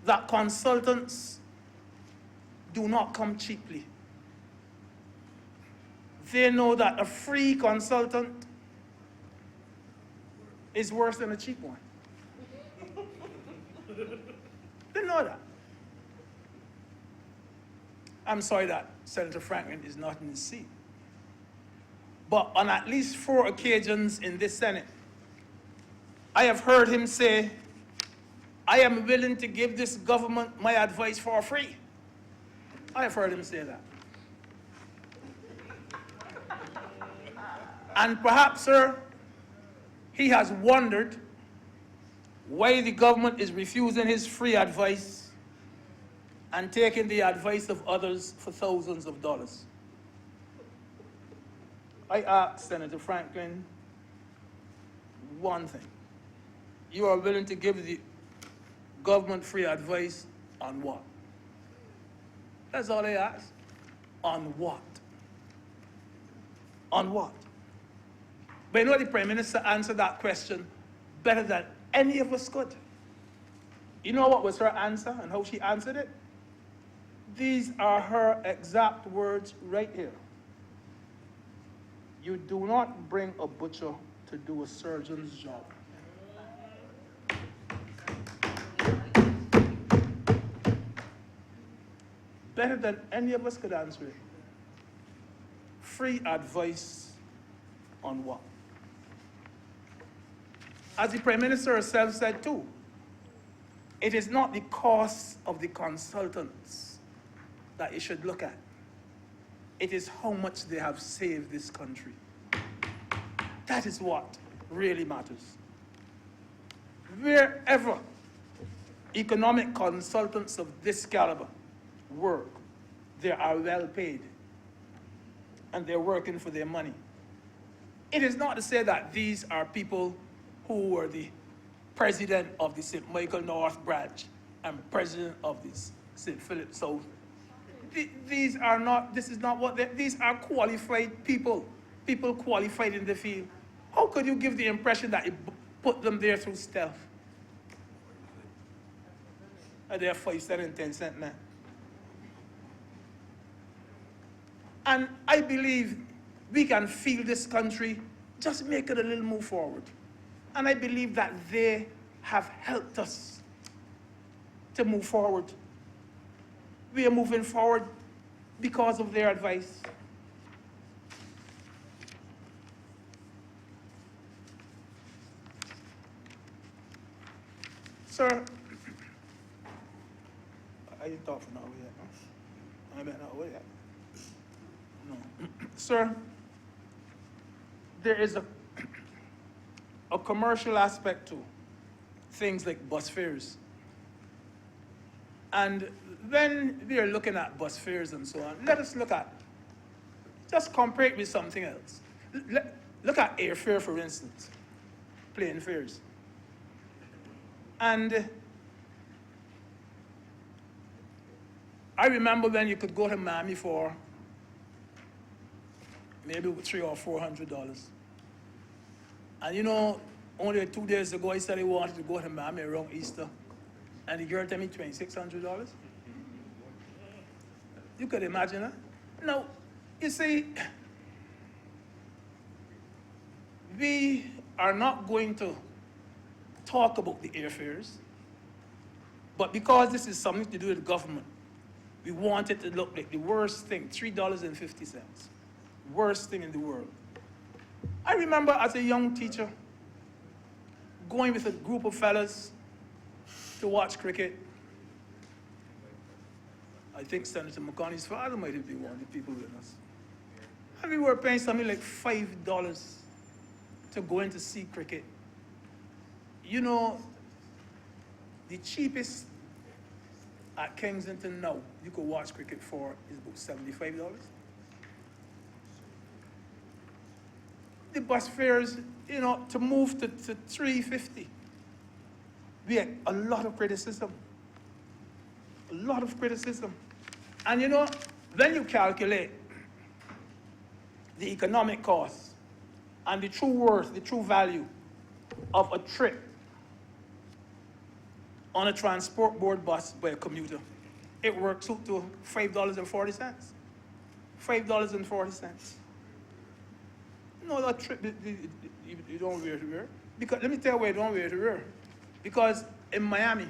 that consultants do not come cheaply. They know that a free consultant is worse than a cheap one. They know that. I'm sorry that Senator Franklin is not in his seat. But on at least 4 occasions in this Senate, I have heard him say, I am willing to give this government my advice for free. I have heard him say that. And perhaps, sir, he has wondered why the government is refusing his free advice and taking the advice of others for thousands of dollars. I asked Senator Franklin one thing. You are willing to give the government free advice on what? That's all I asked. On what? On what? But you know, the Prime Minister answered that question better than any of us could. You know what was her answer and how she answered it? These are her exact words right here. You do not bring a butcher to do a surgeon's job. Better than any of us could answer it. Free advice on what? As the Prime Minister herself said too, it is not the cost of the consultants that you should look at. It is how much they have saved this country. That is what really matters. Wherever economic consultants of this caliber work, they are well paid and they're working for their money. It is not to say that these are people who were the president of the St. Michael North branch and president of the St. Philip South. These are not, this is not what these are qualified people, people qualified in the field. How could you give the impression that you put them there through stealth? And they're 5 cents and 10 cents now. And I believe we can feel this country just make it a little move forward. And I believe that they have helped us to move forward. We are moving forward because of their advice. Sir, I didn't talk for now yet. I bet not yet. No. Sir, there is a commercial aspect to things like bus fares. And when we are looking at bus fares and so on, let us look at, just compare it with something else. Look at airfare, for instance, plane fares. And I remember when you could go to Miami for maybe $300 or $400. And you know, only 2 days ago, he said he wanted to go to Miami around Easter. And the girl told me $2,600. You could imagine that. Now, you see, we are not going to talk about the airfares, but because this is something to do with the government, we want it to look like the worst thing, $3.50. Worst thing in the world. I remember as a young teacher going with a group of fellas to watch cricket. I think Senator McConney's father might have been one of the people with us. And we were paying something like $5 to go in to see cricket. You know, the cheapest at Kensington now you could watch cricket for is about $75. The bus fares, you know, to move to $3.50. We had a lot of criticism. A lot of criticism. And you know, when you calculate the economic cost and the true worth, the true value of a trip on a transport board bus by a commuter, it works out to $5.40. $5.40. No, that trip, you don't wear to wear. Because, let me tell you why you don't wear to wear. Because in Miami,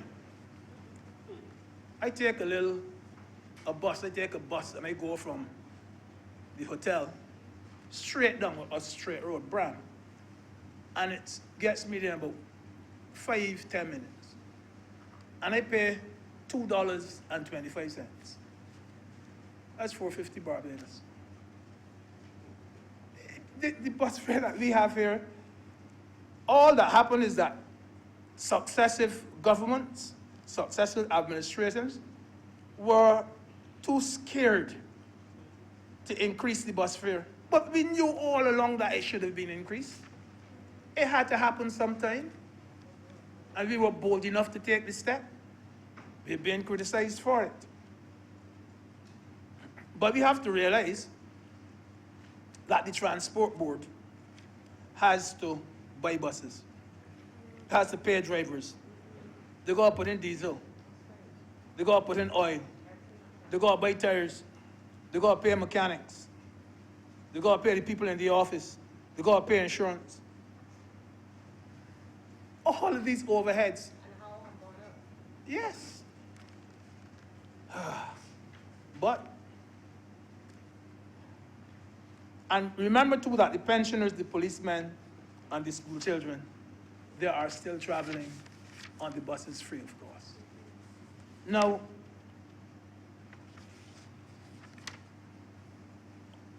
I take a bus and I go from the hotel straight down a straight road, Bram. And it gets me there in about 5-10 minutes. And I pay $2.25. That's $4.50 Barbados. The bus fare that we have here, all that happened is that successive governments, successive administrations were too scared to increase the bus fare. But we knew all along that it should have been increased. It had to happen sometime. And we were bold enough to take the step. We're being criticized for it. But we have to realize that the transport board has to buy buses. It has to pay drivers. They got to put in diesel. They got to put in oil. They got to buy tires. They got to pay mechanics. They got to pay the people in the office. They got to pay insurance. All of these overheads. And how long gone up? Yes. But, and remember too that the pensioners, the policemen, and the school children, they are still traveling on the buses free of cost. Now,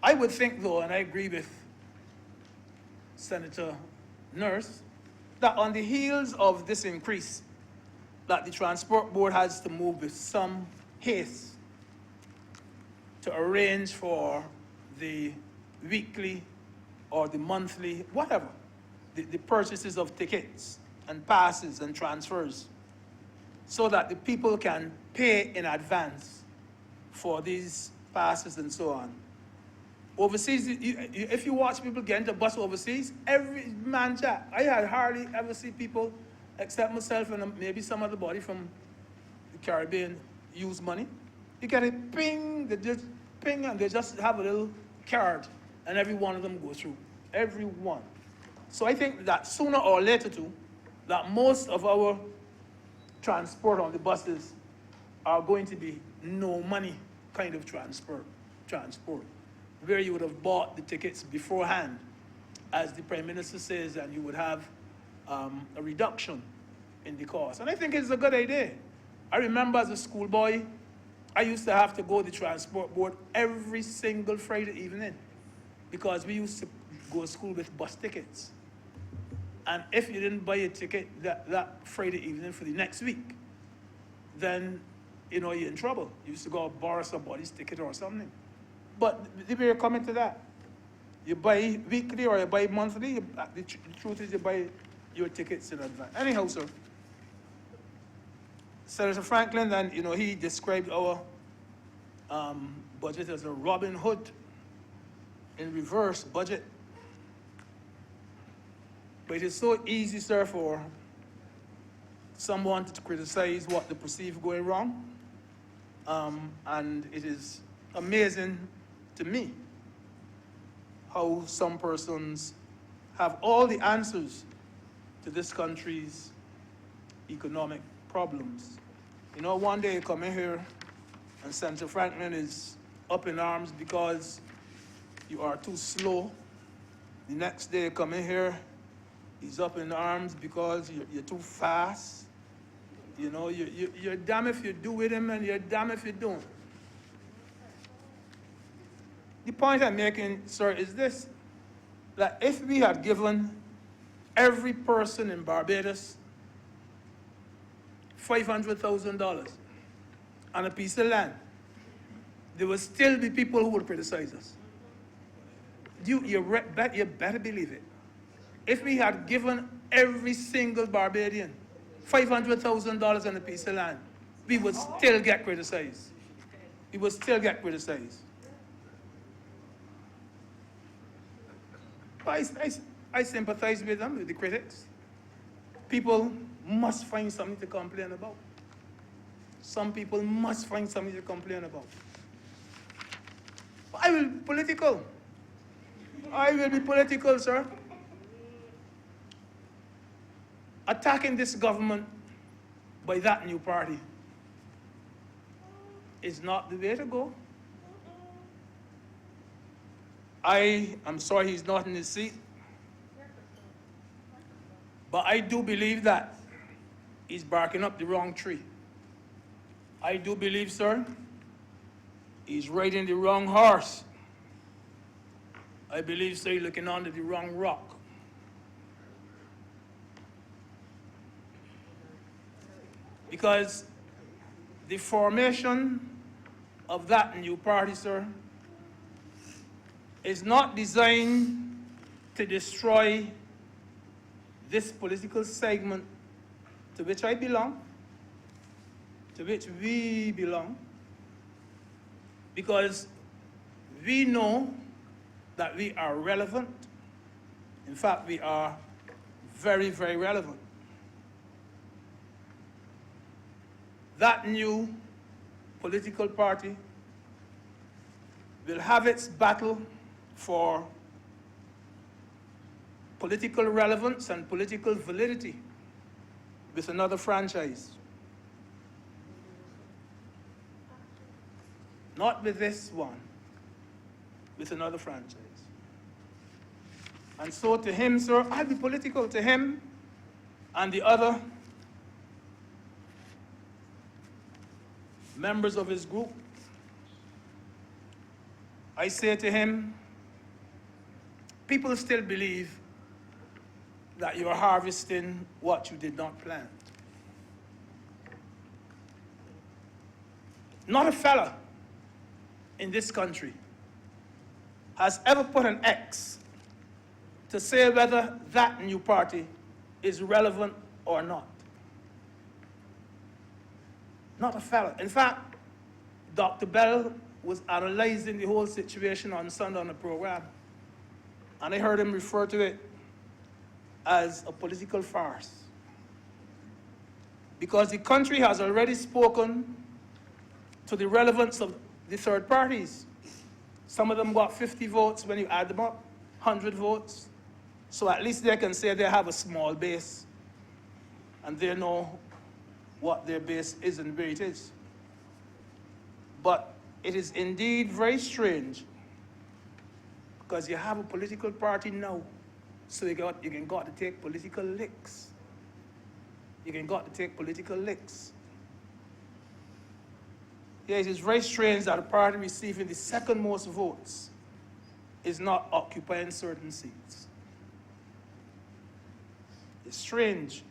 I would think though, and I agree with Senator Nurse, that on the heels of this increase, that the transport board has to move with some haste to arrange for the weekly or the monthly, whatever, the purchases of tickets and passes and transfers, so that the people can pay in advance for these passes and so on. Overseas, if you watch people get into bus overseas, every man chat, I had hardly ever see people, except myself and maybe some other body from the Caribbean, use money. You get a ping, they just ping, and they just have a little card, and every one of them goes through. Every one. So I think that sooner or later too, that most of our transport on the buses are going to be no money kind of transport, where you would have bought the tickets beforehand, as the Prime Minister says, and you would have a reduction in the cost. And I think it's a good idea. I remember as a schoolboy, I used to have to go to the transport board every single Friday evening, because we used to go to school with bus tickets. And if you didn't buy a ticket that Friday evening for the next week, then you know, you're in trouble. You used to go borrow somebody's ticket or something. But the way you're coming to that, you buy weekly or you buy monthly, the truth is you buy your tickets in advance. Anyhow, sir, Senator Franklin, and you know, he described our budget as a Robin Hood in reverse budget. But it is so easy, sir, for someone to criticize what they perceive going wrong. And it is amazing to me how some persons have all the answers to this country's economic problems. You know, one day you come in here and Senator Franklin is up in arms because you are too slow. The next day you come in here, he's up in arms because you're too fast. You know, you're damn if you do with him and you're damn if you don't. The point I'm making, sir, is this, that if we had given every person in Barbados $500,000 on a piece of land, there would still be people who would criticize us. You better believe it. If we had given every single Barbadian $500,000 on a piece of land, we would still get criticized. We would still get criticized. I sympathize with them, with the critics. People must find something to complain about. Some people must find something to complain about. I will be political. I will be political, sir. Attacking this government by that new party is not the way to go. I am sorry he's not in his seat, but I do believe that he's barking up the wrong tree. I do believe, sir, he's riding the wrong horse. I believe, sir, he's looking under the wrong rock. Because the formation of that new party, sir, is not designed to destroy this political segment to which I belong, to which we belong, because we know that we are relevant. In fact, we are very, very relevant. That new political party will have its battle for political relevance and political validity with another franchise. Not with this one, with another franchise. And so to him, sir, I'll be political to him and the other members of his group. I say to him, people still believe that you are harvesting what you did not plant. Not a fella in this country has ever put an X to say whether that new party is relevant or not. Not a fella. In fact, Dr. Bell was analyzing the whole situation on Sunday on the program, and I heard him refer to it as a political farce. Because the country has already spoken to the relevance of the third parties. Some of them got 50 votes when you add them up, 100 votes. So at least they can say they have a small base, and they know what their base is and where it is. But it is indeed very strange, because you have a political party now, so you can got to take political licks. You can got to take political licks. Yeah, it is very strange that a party receiving the second most votes is not occupying certain seats. It's strange.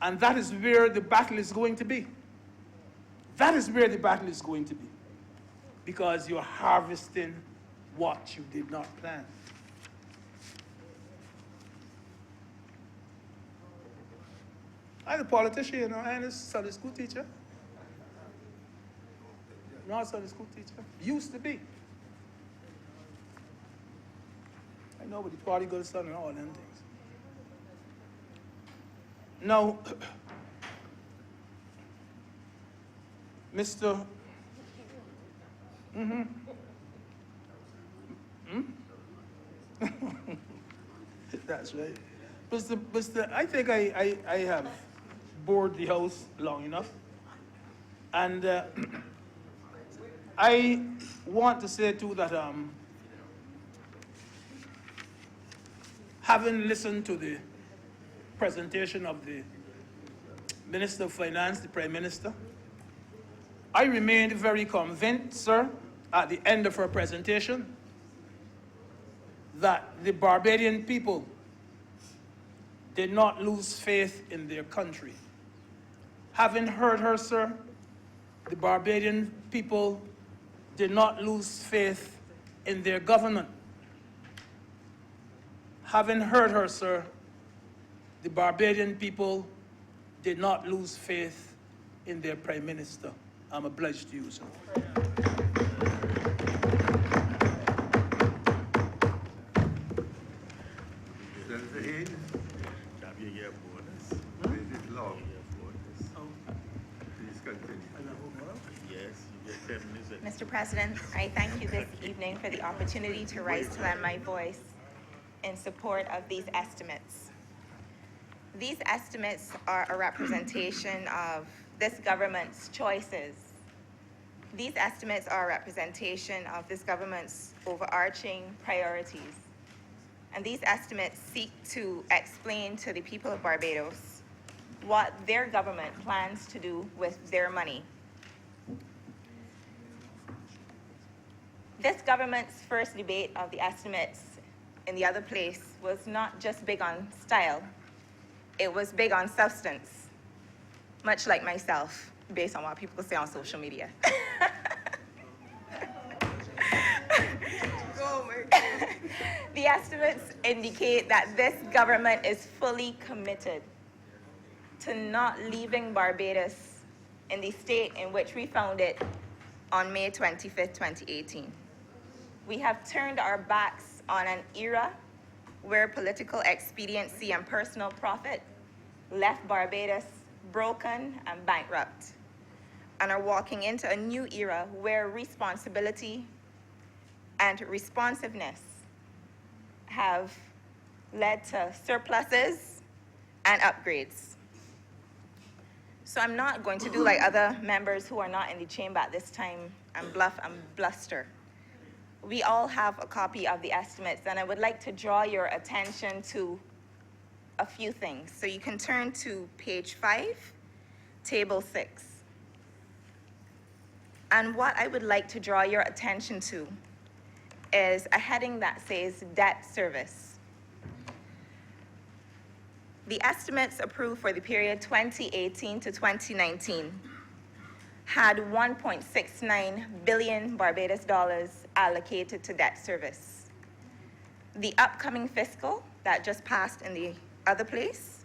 And that is where the battle is going to be. That is where the battle is going to be, because you're harvesting what you did not plant. I'm a politician, you know, and a Sunday school teacher. Not a Sunday school teacher. Used to be. I know, but the party goes to and all them things. Now, Mr. That's right. Mr. I think I have bored the house long enough. And I want to say too that having listened to the presentation of the Minister of Finance, the Prime Minister, I remained very convinced, sir, at the end of her presentation, that the Barbadian people did not lose faith in their country. Having heard her, sir, the Barbadian people did not lose faith in their government. Having heard her, sir, the Barbadian people did not lose faith in their Prime Minister. I'm obliged to you, sir. Senator Hayes, this is law. Please continue. Mr. President, I thank you this evening for the opportunity to rise to lend my voice in support of these estimates. These estimates are a representation of this government's choices. These estimates are a representation of this government's overarching priorities. And these estimates seek to explain to the people of Barbados what their government plans to do with their money. This government's first debate of the estimates in the other place was not just big on style, it was big on substance, much like myself, based on what people say on social media. The estimates indicate that this government is fully committed to not leaving Barbados in the state in which we found it on May 25th, 2018. We have turned our backs on an era where political expediency and personal profit left Barbados broken and bankrupt, and are walking into a new era where responsibility and responsiveness have led to surpluses and upgrades. So I'm not going to do like other members who are not in the chamber at this time and bluff and bluster. We all have a copy of the estimates, and I would like to draw your attention to a few things. So you can turn to page 5, table 6. And what I would like to draw your attention to is a heading that says debt service. The estimates approved for the period 2018 to 2019 had 1.69 billion Barbados dollars allocated to debt service. The upcoming fiscal that just passed in the other place,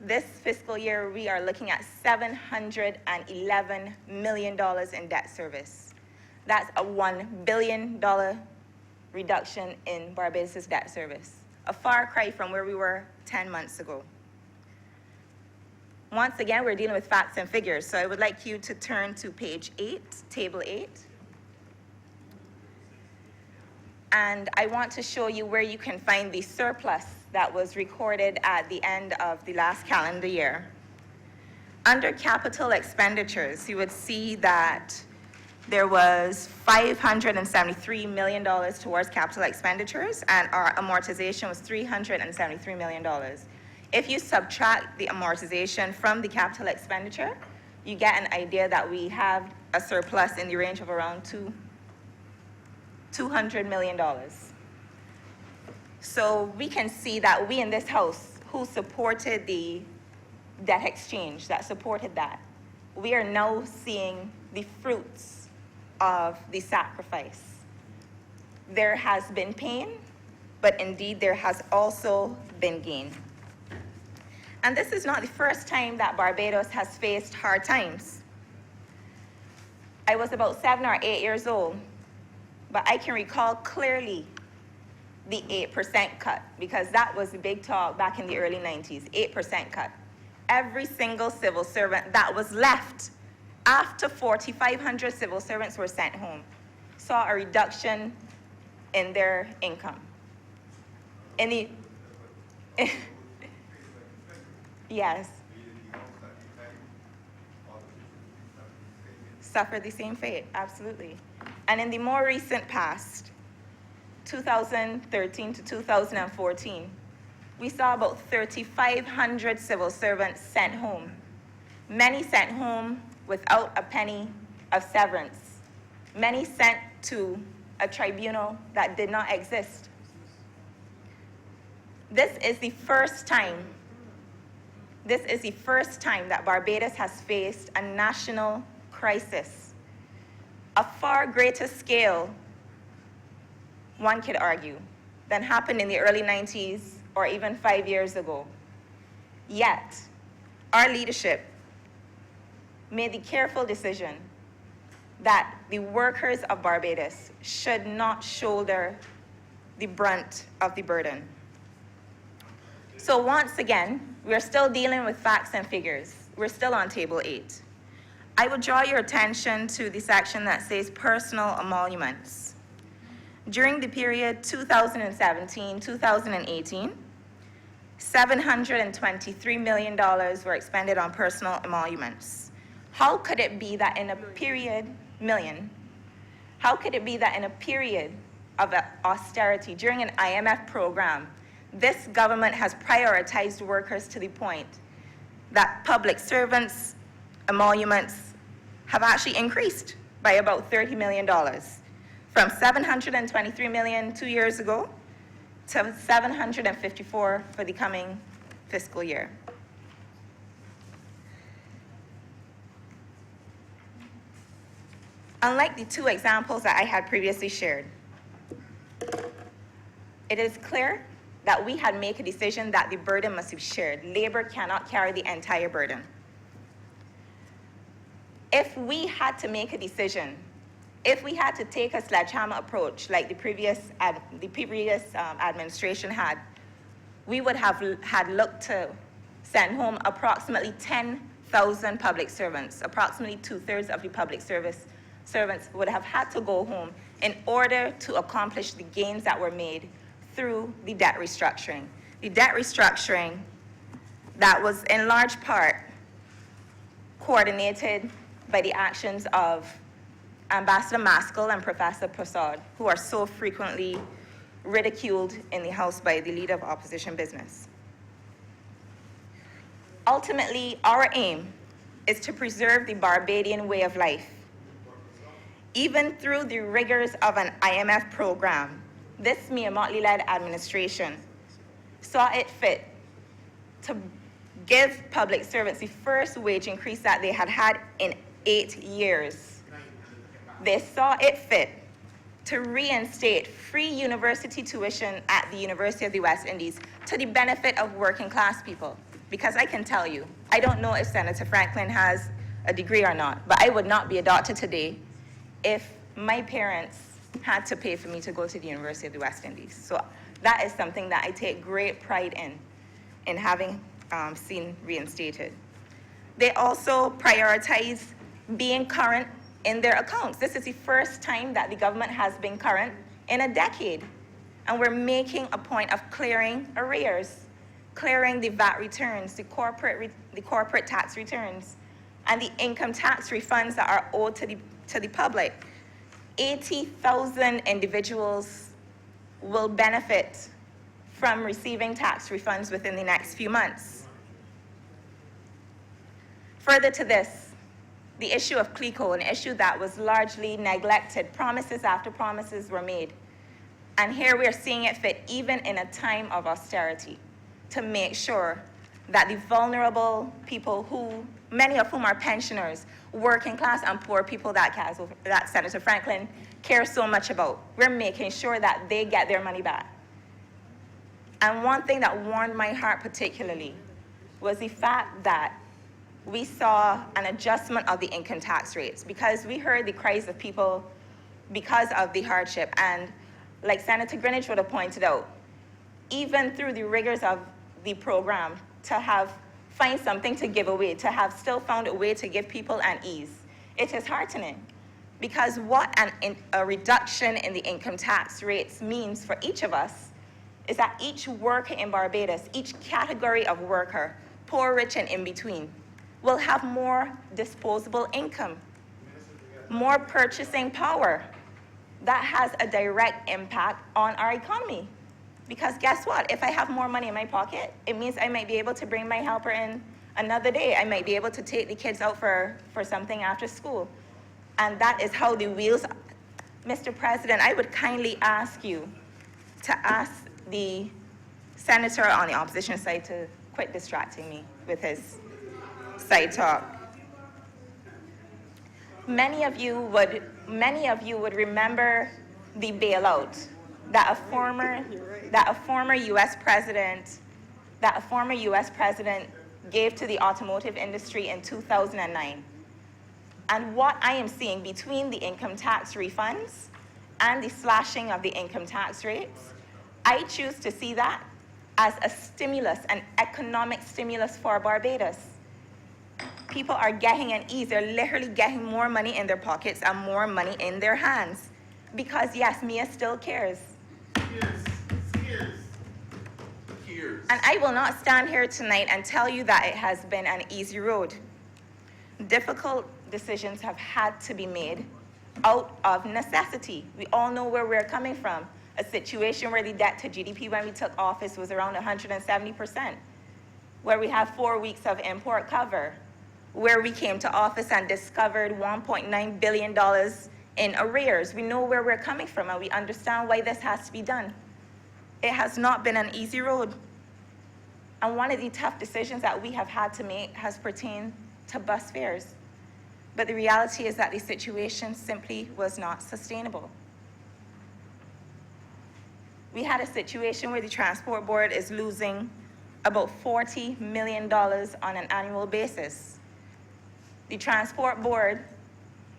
this fiscal year we are looking at $711 million in debt service. That's a $1 billion reduction in Barbados' debt service, a far cry from where we were 10 months ago. Once again, we're dealing with facts and figures, so I would like you to turn to page 8, table 8. And I want to show you where you can find the surplus that was recorded at the end of the last calendar year. Under capital expenditures, you would see that there was $573 million towards capital expenditures, and our amortization was $373 million. If you subtract the amortization from the capital expenditure, you get an idea that we have a surplus in the range of around $200 million. So we can see that we in this House who supported the debt exchange, that supported that, we are now seeing the fruits of the sacrifice. There has been pain, but indeed there has also been gain. And this is not the first time that Barbados has faced hard times. I was about 7 or 8 years old, but I can recall clearly the 8% cut, because that was the big talk back in the early 90s, 8% cut. Every single civil servant that was left after 4,500 civil servants were sent home saw a reduction in their income. Yes. Suffered the same fate, absolutely. And in the more recent past, 2013 to 2014, we saw about 3,500 civil servants sent home. Many sent home without a penny of severance. Many sent to a tribunal that did not exist. This is the first time that Barbados has faced a national crisis, a far greater scale, one could argue, than happened in the early 90s or even 5 years ago. Yet, our leadership made the careful decision that the workers of Barbados should not shoulder the brunt of the burden. So once again, we're still dealing with facts and figures. We're still on table 8. I will draw your attention to the section that says personal emoluments. During the period 2017-2018, $723 million were expended on personal emoluments. How could it be that in a period of austerity during an IMF program, this government has prioritized workers to the point that public servants' emoluments have actually increased by about $30 million, from $723 million 2 years ago to $754 for the coming fiscal year. Unlike the 2 examples that I had previously shared, it is clear that we had made a decision that the burden must be shared. Labor cannot carry the entire burden. If we had to make a decision, if we had to take a sledgehammer approach like the previous administration had, we would have had looked to send home approximately 10,000 public servants. Approximately 2/3 of the public servants would have had to go home in order to accomplish the gains that were made through the debt restructuring. The debt restructuring that was in large part coordinated by the actions of Ambassador Maskell and Professor Prasad, who are so frequently ridiculed in the House by the leader of opposition business. Ultimately, our aim is to preserve the Barbadian way of life. Even through the rigors of an IMF program, this Mia Motley-led administration saw it fit to give public servants the first wage increase that they had had in 8 years. They saw it fit to reinstate free university tuition at the University of the West Indies to the benefit of working class people. Because I can tell you, I don't know if Senator Franklin has a degree or not, but I would not be a doctor today if my parents had to pay for me to go to the University of the West Indies. So that is something that I take great pride in having seen reinstated. They also prioritize being current in their accounts. This is the first time that the government has been current in a decade. And we're making a point of clearing arrears, clearing the VAT returns, the corporate tax returns, and the income tax refunds that are owed to the public. 80,000 individuals will benefit from receiving tax refunds within the next few months. Further to this, the issue of CLECO, an issue that was largely neglected. Promises after promises were made. And here we are seeing it fit, even in a time of austerity, to make sure that the vulnerable people who many of whom are pensioners, working class and poor people that Senator Franklin cares so much about. We're making sure that they get their money back. And one thing that warmed my heart particularly was the fact that we saw an adjustment of the income tax rates, because we heard the cries of people because of the hardship. And like Senator Greenwich would have pointed out, even through the rigors of the program, to find something to give away, to have still found a way to give people an ease, it is heartening. Because what a reduction in the income tax rates means for each of us is that each worker in Barbados, each category of worker, poor, rich, and in between, will have more disposable income, more purchasing power. That has a direct impact on our economy. Because guess what? If I have more money in my pocket, it means I might be able to bring my helper in another day. I might be able to take the kids out for something after school. And that is how the wheels. Mr. President, I would kindly ask you to ask the senator on the opposition side to quit distracting me with his side talk. Many of you would remember the bailout that a former U.S. president gave to the automotive industry in 2009. And what I am seeing between the income tax refunds and the slashing of the income tax rates, I choose to see that as a stimulus, an economic stimulus for Barbados. People are getting an ease. They're literally getting more money in their pockets and more money in their hands. Because yes, Mia still cares. And I will not stand here tonight and tell you that it has been an easy road. Difficult decisions have had to be made out of necessity. We all know where we're coming from. A situation where the debt to GDP when we took office was around 170%, where we have 4 weeks of import cover, where we came to office and discovered $1.9 billion in arrears. We know where we're coming from, and we understand why this has to be done. It has not been an easy road. And one of the tough decisions that we have had to make has pertained to bus fares. But the reality is that the situation simply was not sustainable. We had a situation where the Transport Board is losing about $40 million on an annual basis. The Transport Board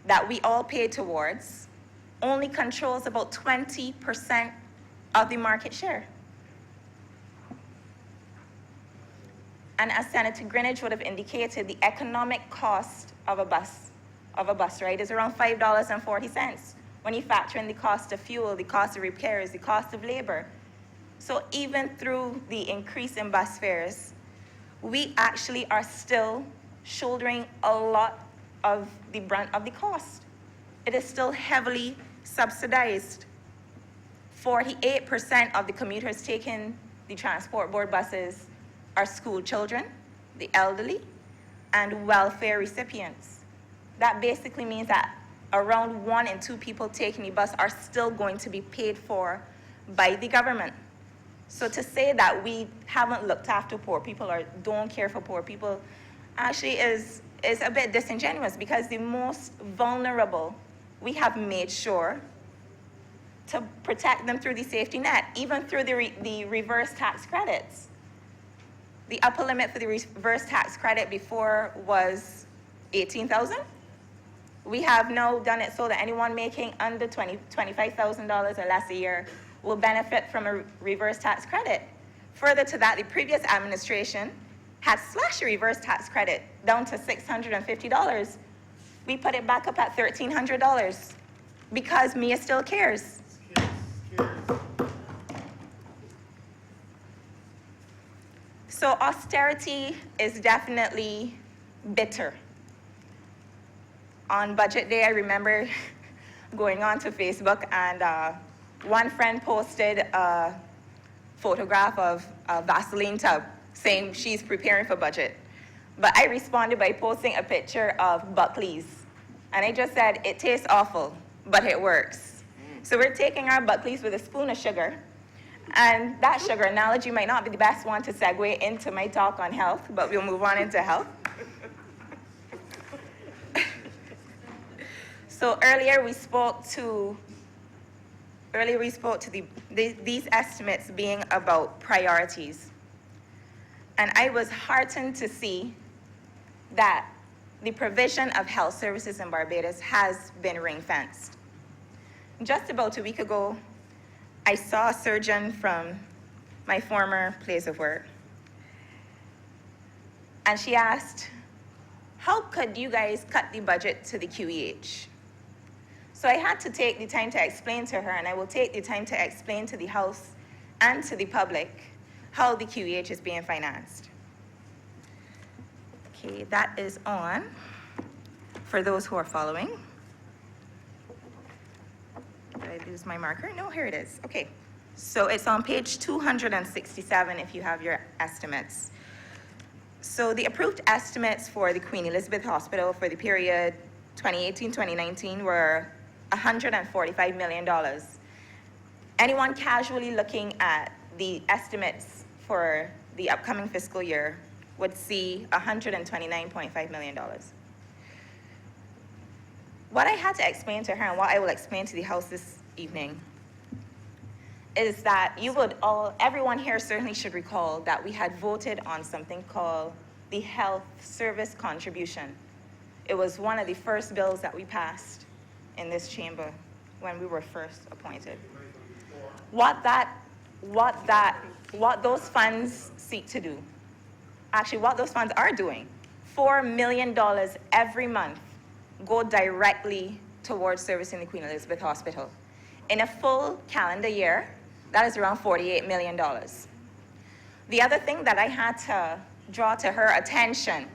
that we all pay towards only controls about 20% of the market share. And as Senator Greenwich would have indicated, the economic cost of a bus ride is around $5.40 when you factor in the cost of fuel, the cost of repairs, the cost of labor. So even through the increase in bus fares, we actually are still shouldering a lot of the brunt of the cost. It is still heavily subsidized. 48% of the commuters taking the Transport Board buses are school children, the elderly, and welfare recipients. That basically means that around 1 in 2 people taking the bus are still going to be paid for by the government. So to say that we haven't looked after poor people or don't care for poor people actually is a bit disingenuous, because the most vulnerable, we have made sure to protect them through the safety net, even through the reverse tax credits. The upper limit for the reverse tax credit before was $18,000. We have now done it so that anyone making under $25,000 or less a year will benefit from a reverse tax credit. Further to that, the previous administration had slashed the reverse tax credit down to $650. We put it back up at $1,300 because Mia still cares. So austerity is definitely bitter. On budget day, I remember going on to Facebook, and one friend posted a photograph of a Vaseline tub saying she's preparing for budget. But I responded by posting a picture of Buckley's. And I just said, it tastes awful, but it works. So we're taking our Buckley's with a spoon of sugar. And that sugar analogy might not be the best one to segue into my talk on health, but we'll move on into health. So earlier we spoke to these estimates being about priorities. And I was heartened to see that the provision of health services in Barbados has been ring-fenced. Just about a week ago, I saw a surgeon from my former place of work. And she asked, how could you guys cut the budget to the QEH? So I had to take the time to explain to her, and I will take the time to explain to the House and to the public how the QEH is being financed. Okay, that is on for those who are following. Did I lose my marker? No, here it is. Okay, so it's on page 267 if you have your estimates. So the approved estimates for the Queen Elizabeth Hospital for the period 2018-2019 were $145 million. Anyone casually looking at the estimates for the upcoming fiscal year would see $129.5 million. What I had to explain to her, and what I will explain to the House this evening, is that everyone here certainly should recall that we had voted on something called the Health Service Contribution. It was one of the first bills that we passed in this chamber when we were first appointed. What those funds seek to do, actually what those funds are doing, $4 million every month go directly towards servicing the Queen Elizabeth Hospital. In a full calendar year, that is around $48 million. The other thing that I had to draw to her attention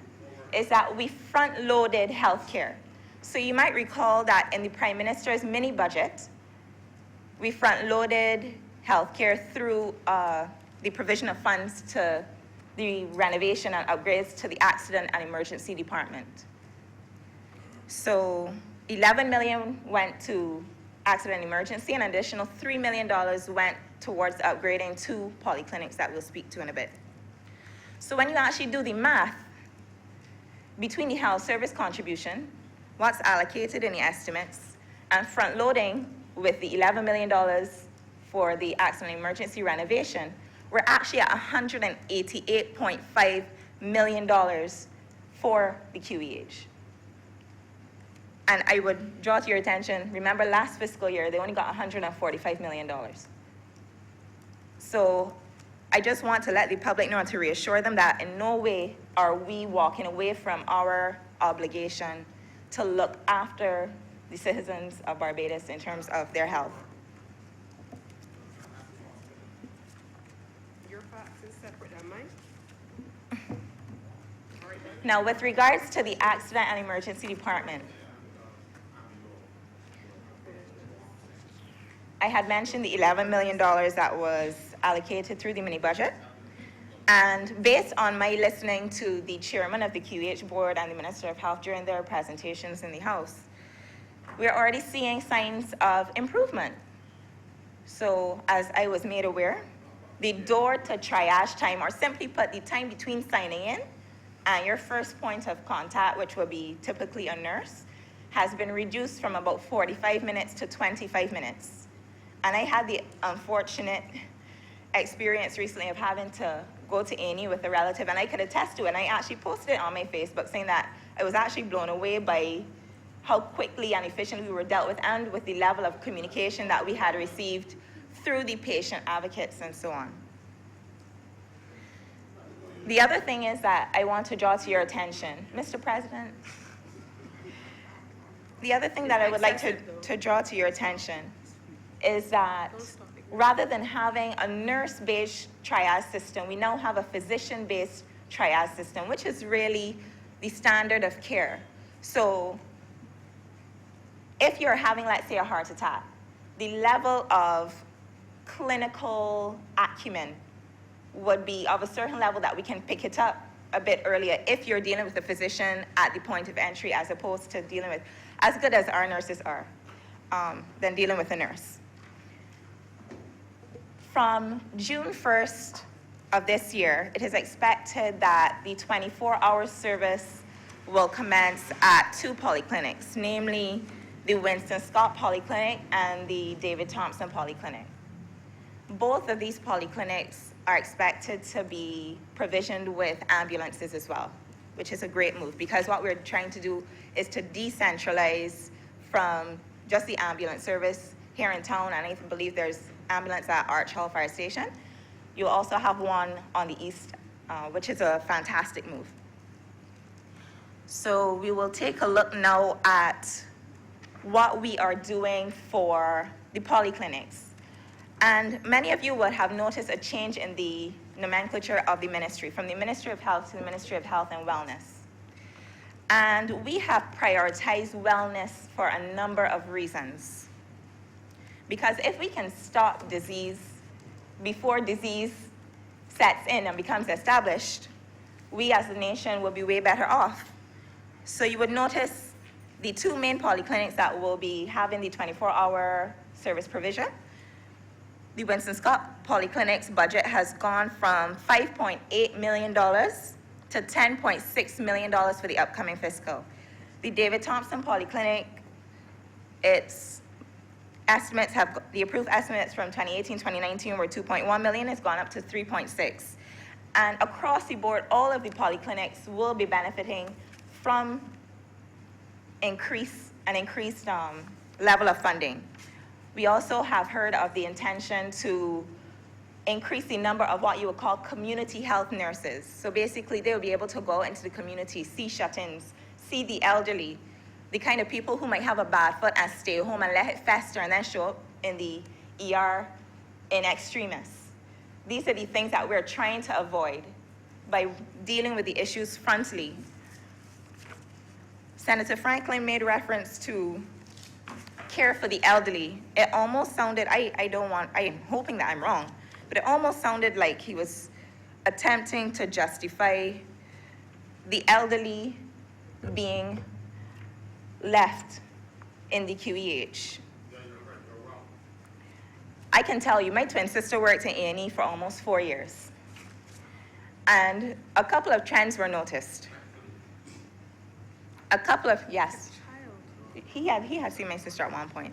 is that we front-loaded healthcare. So you might recall that in the Prime Minister's mini budget, we front-loaded healthcare through the provision of funds to the renovation and upgrades to the Accident and Emergency Department. So $11 million went to Accident and Emergency, and an additional $3 million went towards upgrading 2 polyclinics that we'll speak to in a bit. So when you actually do the math between the health service contribution, what's allocated in the estimates, and front-loading with the $11 million for the Accident and Emergency renovation, we're actually at $188.5 million for the QEH. And I would draw to your attention, remember last fiscal year, they only got $145 million. So I just want to let the public know and to reassure them that in no way are we walking away from our obligation to look after the citizens of Barbados in terms of their health. Your facts is separate than mine. Now, with regards to the Accident and Emergency Department, I had mentioned the $11 million that was allocated through the mini budget. And based on my listening to the chairman of the QEH board and the Minister of Health during their presentations in the House, we're already seeing signs of improvement. So as I was made aware, the door to triage time, or simply put, the time between signing in and your first point of contact, which will be typically a nurse, has been reduced from about 45 minutes to 25 minutes. And I had the unfortunate experience recently of having to go to A&E with a relative, and I could attest to it. And I actually posted it on my Facebook saying that I was actually blown away by how quickly and efficiently we were dealt with, and with the level of communication that we had received through the patient advocates and so on. The other thing is that I want to draw to your attention, Mr. President. The other thing that I would like to draw to your attention is that rather than having a nurse-based triage system, we now have a physician-based triage system, which is really the standard of care. So if you're having, let's say, a heart attack, the level of clinical acumen would be of a certain level that we can pick it up a bit earlier if you're dealing with a physician at the point of entry, as opposed to dealing with, as good as our nurses are, than dealing with a nurse. From June 1st of this year, it is expected that the 24-hour service will commence at 2 polyclinics, namely the Winston Scott Polyclinic and the David Thompson Polyclinic. Both of these polyclinics are expected to be provisioned with ambulances as well, which is a great move because what we're trying to do is to decentralize from just the ambulance service here in town, and I believe there's ambulance at Arch Hall Fire Station. You'll also have one on the east, which is a fantastic move. So we will take a look now at what we are doing for the polyclinics. And many of you would have noticed a change in the nomenclature of the ministry, from the Ministry of Health to the Ministry of Health and Wellness. And we have prioritized wellness for a number of reasons. Because if we can stop disease before disease sets in and becomes established, we as a nation will be way better off. So you would notice the two main polyclinics that will be having the 24-hour service provision. The Winston Scott Polyclinic's budget has gone from $5.8 million to $10.6 million for the upcoming fiscal. The David Thompson Polyclinic, its estimates have, the approved estimates from 2018-2019 were 2.1 million, it's gone up to 3.6. And across the board, all of the polyclinics will be benefiting from an increased level of funding. We also have heard of the intention to increase the number of what you would call community health nurses. So basically, they'll be able to go into the community, see shut-ins, see the elderly, the kind of people who might have a bad foot and stay home and let it fester and then show up in the ER in extremis. These are the things that we're trying to avoid by dealing with the issues frontally. Senator Franklin made reference to care for the elderly. It almost sounded, I'm hoping that I'm wrong, but it almost sounded like he was attempting to justify the elderly being left in the QEH. I can tell you, my twin sister worked in A&E for almost 4 years. And a couple of trends were noticed. Yes. He had seen my sister at one point.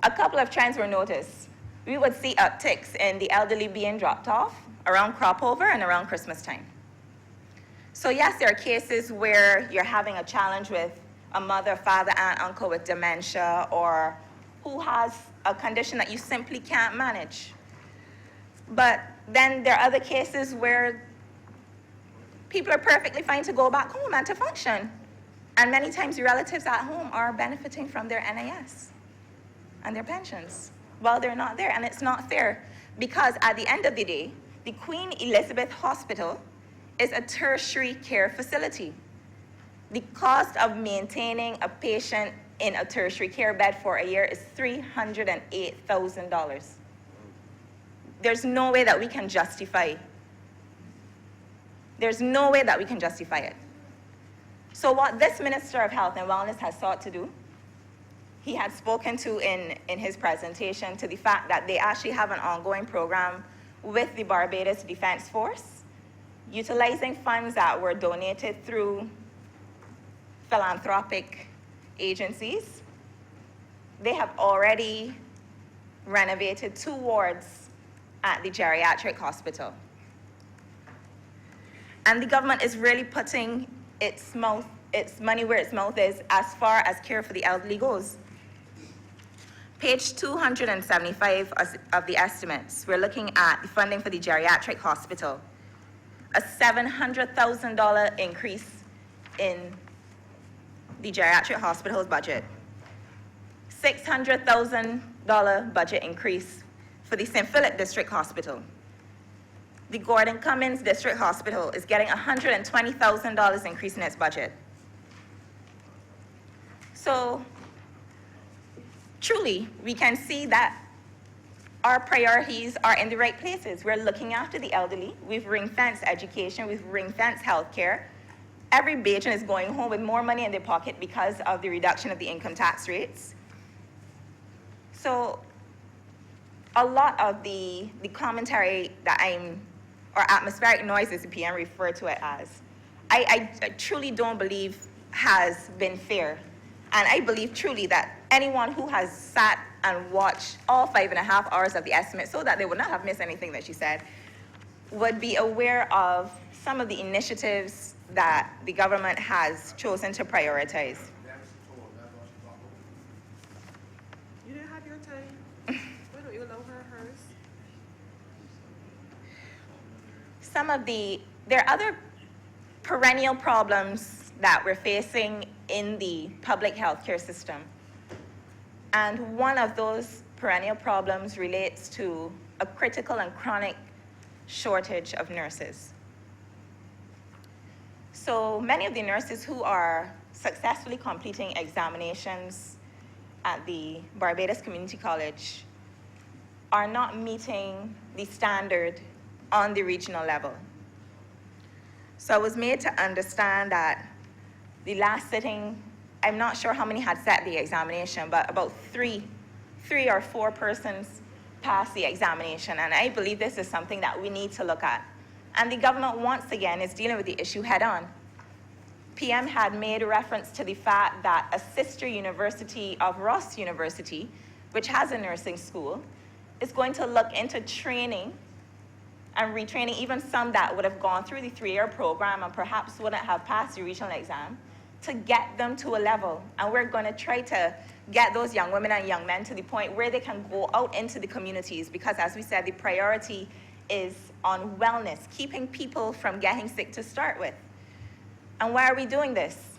A couple of trends were noticed. We would see upticks in the elderly being dropped off around crop over and around Christmas time. So yes, there are cases where you're having a challenge with a mother, father, aunt, uncle with dementia, or who has a condition that you simply can't manage. But then there are other cases where people are perfectly fine to go back home and to function. And many times your relatives at home are benefiting from their NAS and their pensions while they're not there. And it's not fair because at the end of the day, the Queen Elizabeth Hospital is a tertiary care facility. The cost of maintaining a patient in a tertiary care bed for a year is $308,000. There's no way that we can justify. There's no way that we can justify it. So what this Minister of Health and Wellness has sought to do, he had spoken to in his presentation to the fact that they actually have an ongoing program with the Barbados Defense Force, utilizing funds that were donated through philanthropic agencies. They have already renovated 2 wards at the geriatric hospital. And the government is really putting its money where its mouth is as far as care for the elderly goes. Page 275 of the estimates, we're looking at the funding for the geriatric hospital. A $700,000 increase in the geriatric hospital's budget. $600,000 budget increase for the St. Philip District Hospital. The Gordon Cummins District Hospital is getting $120,000 increase in its budget. So, truly, we can see that our priorities are in the right places. We're looking after the elderly. We've ring-fenced education. We've ring-fenced healthcare. Every Bajan is going home with more money in their pocket because of the reduction of the income tax rates. So, a lot of the commentary that or atmospheric noise as the PM referred to it as, I truly don't believe has been fair. And I believe truly that anyone who has sat and watched all 5.5 hours of the estimate, so that they would not have missed anything that she said, would be aware of some of the initiatives that the government has chosen to prioritize. You didn't have your time. Why don't you allow her hers? There are other perennial problems that we're facing in the public healthcare system. And one of those perennial problems relates to a critical and chronic shortage of nurses. So many of the nurses who are successfully completing examinations at the Barbados Community College are not meeting the standard on the regional level. So I was made to understand that the last sitting, I'm not sure how many had sat the examination, but about three or four persons passed the examination, and I believe this is something that we need to look at. And the government, once again, is dealing with the issue head-on. PM had made reference to the fact that a sister university of Ross University, which has a nursing school, is going to look into training and retraining even some that would have gone through the 3-year program and perhaps wouldn't have passed the regional exam, to get them to a level. And we're going to try to get those young women and young men to the point where they can go out into the communities, because as we said, the priority is on wellness, keeping people from getting sick to start with. And why are we doing this?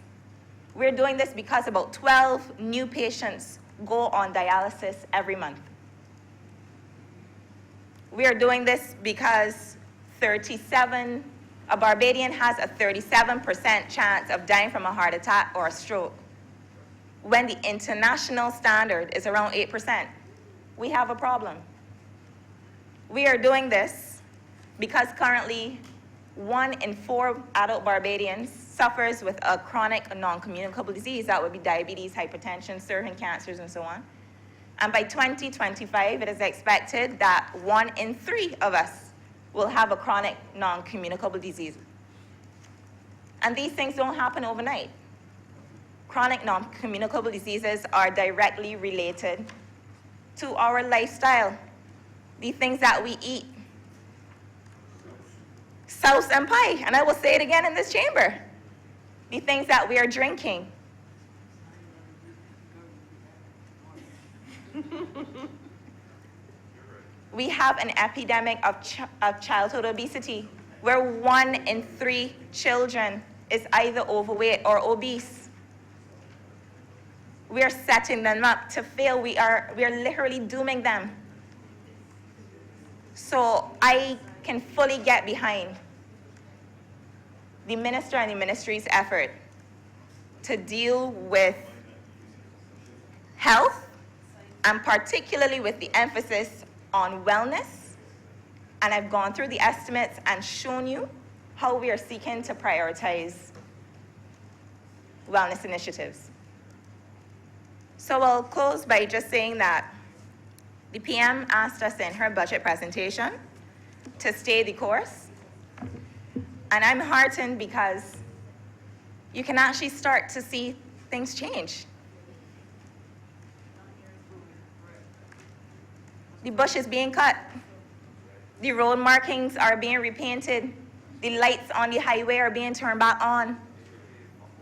We're doing this because about 12 new patients go on dialysis every month. We are doing this because a Barbadian has a 37% chance of dying from a heart attack or a stroke, when the international standard is around 8%. We have a problem. We are doing this because currently 1 in 4 adult Barbadians suffers with a chronic non-communicable disease. That would be diabetes, hypertension, certain cancers, and so on. And by 2025, it is expected that 1 in 3 of us will have a chronic non-communicable disease. And these things don't happen overnight. Chronic non-communicable diseases are directly related to our lifestyle, the things that we eat. Sauce and pie, and I will say it again in this chamber. The things that we are drinking. We have an epidemic of childhood obesity, where 1 in 3 children is either overweight or obese. We are setting them up to fail. We are literally dooming them. So I can fully get behind the minister and the ministry's effort to deal with health, and particularly with the emphasis on wellness. And I've gone through the estimates and shown you how we are seeking to prioritize wellness initiatives. So I'll close by just saying that the PM asked us in her budget presentation to stay the course. And I'm heartened because you can actually start to see things change. The bush is being cut. The road markings are being repainted. The lights on the highway are being turned back on.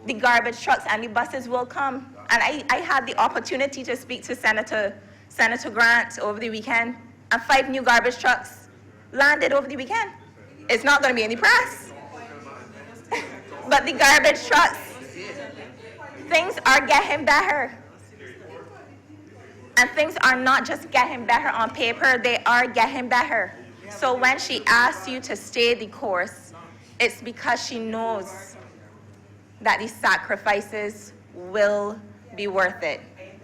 The garbage trucks and the buses will come. And I had the opportunity to speak to Senator Grant over the weekend, and 5 new garbage trucks landed over the weekend. It's not going to be in the press. But the garbage trucks, things are getting better. And things are not just getting better on paper, they are getting better. So when she asks you to stay the course, it's because she knows that the sacrifices will be worth it.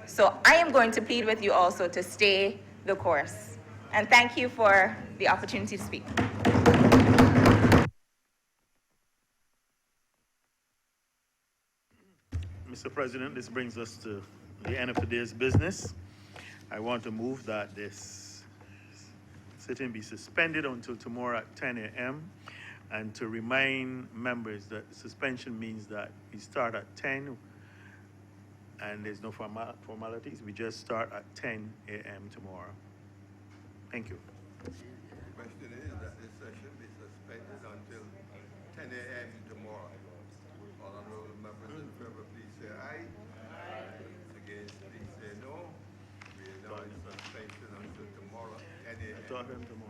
So I am going to plead with you also to stay the course. And thank you for the opportunity to speak. Mr. President, this brings us to the end of today's business. I want to move that this sitting be suspended until tomorrow at 10 a.m. and to remind members that suspension means that we start at 10 and there's no formalities. We just start at 10 a.m. tomorrow. Thank you. Question is that this session be suspended until 10 a.m. tomorrow. Honourable members in favor, please say aye. Against, please say no. We are now in suspension until tomorrow, 10 I a.m. taught him tomorrow.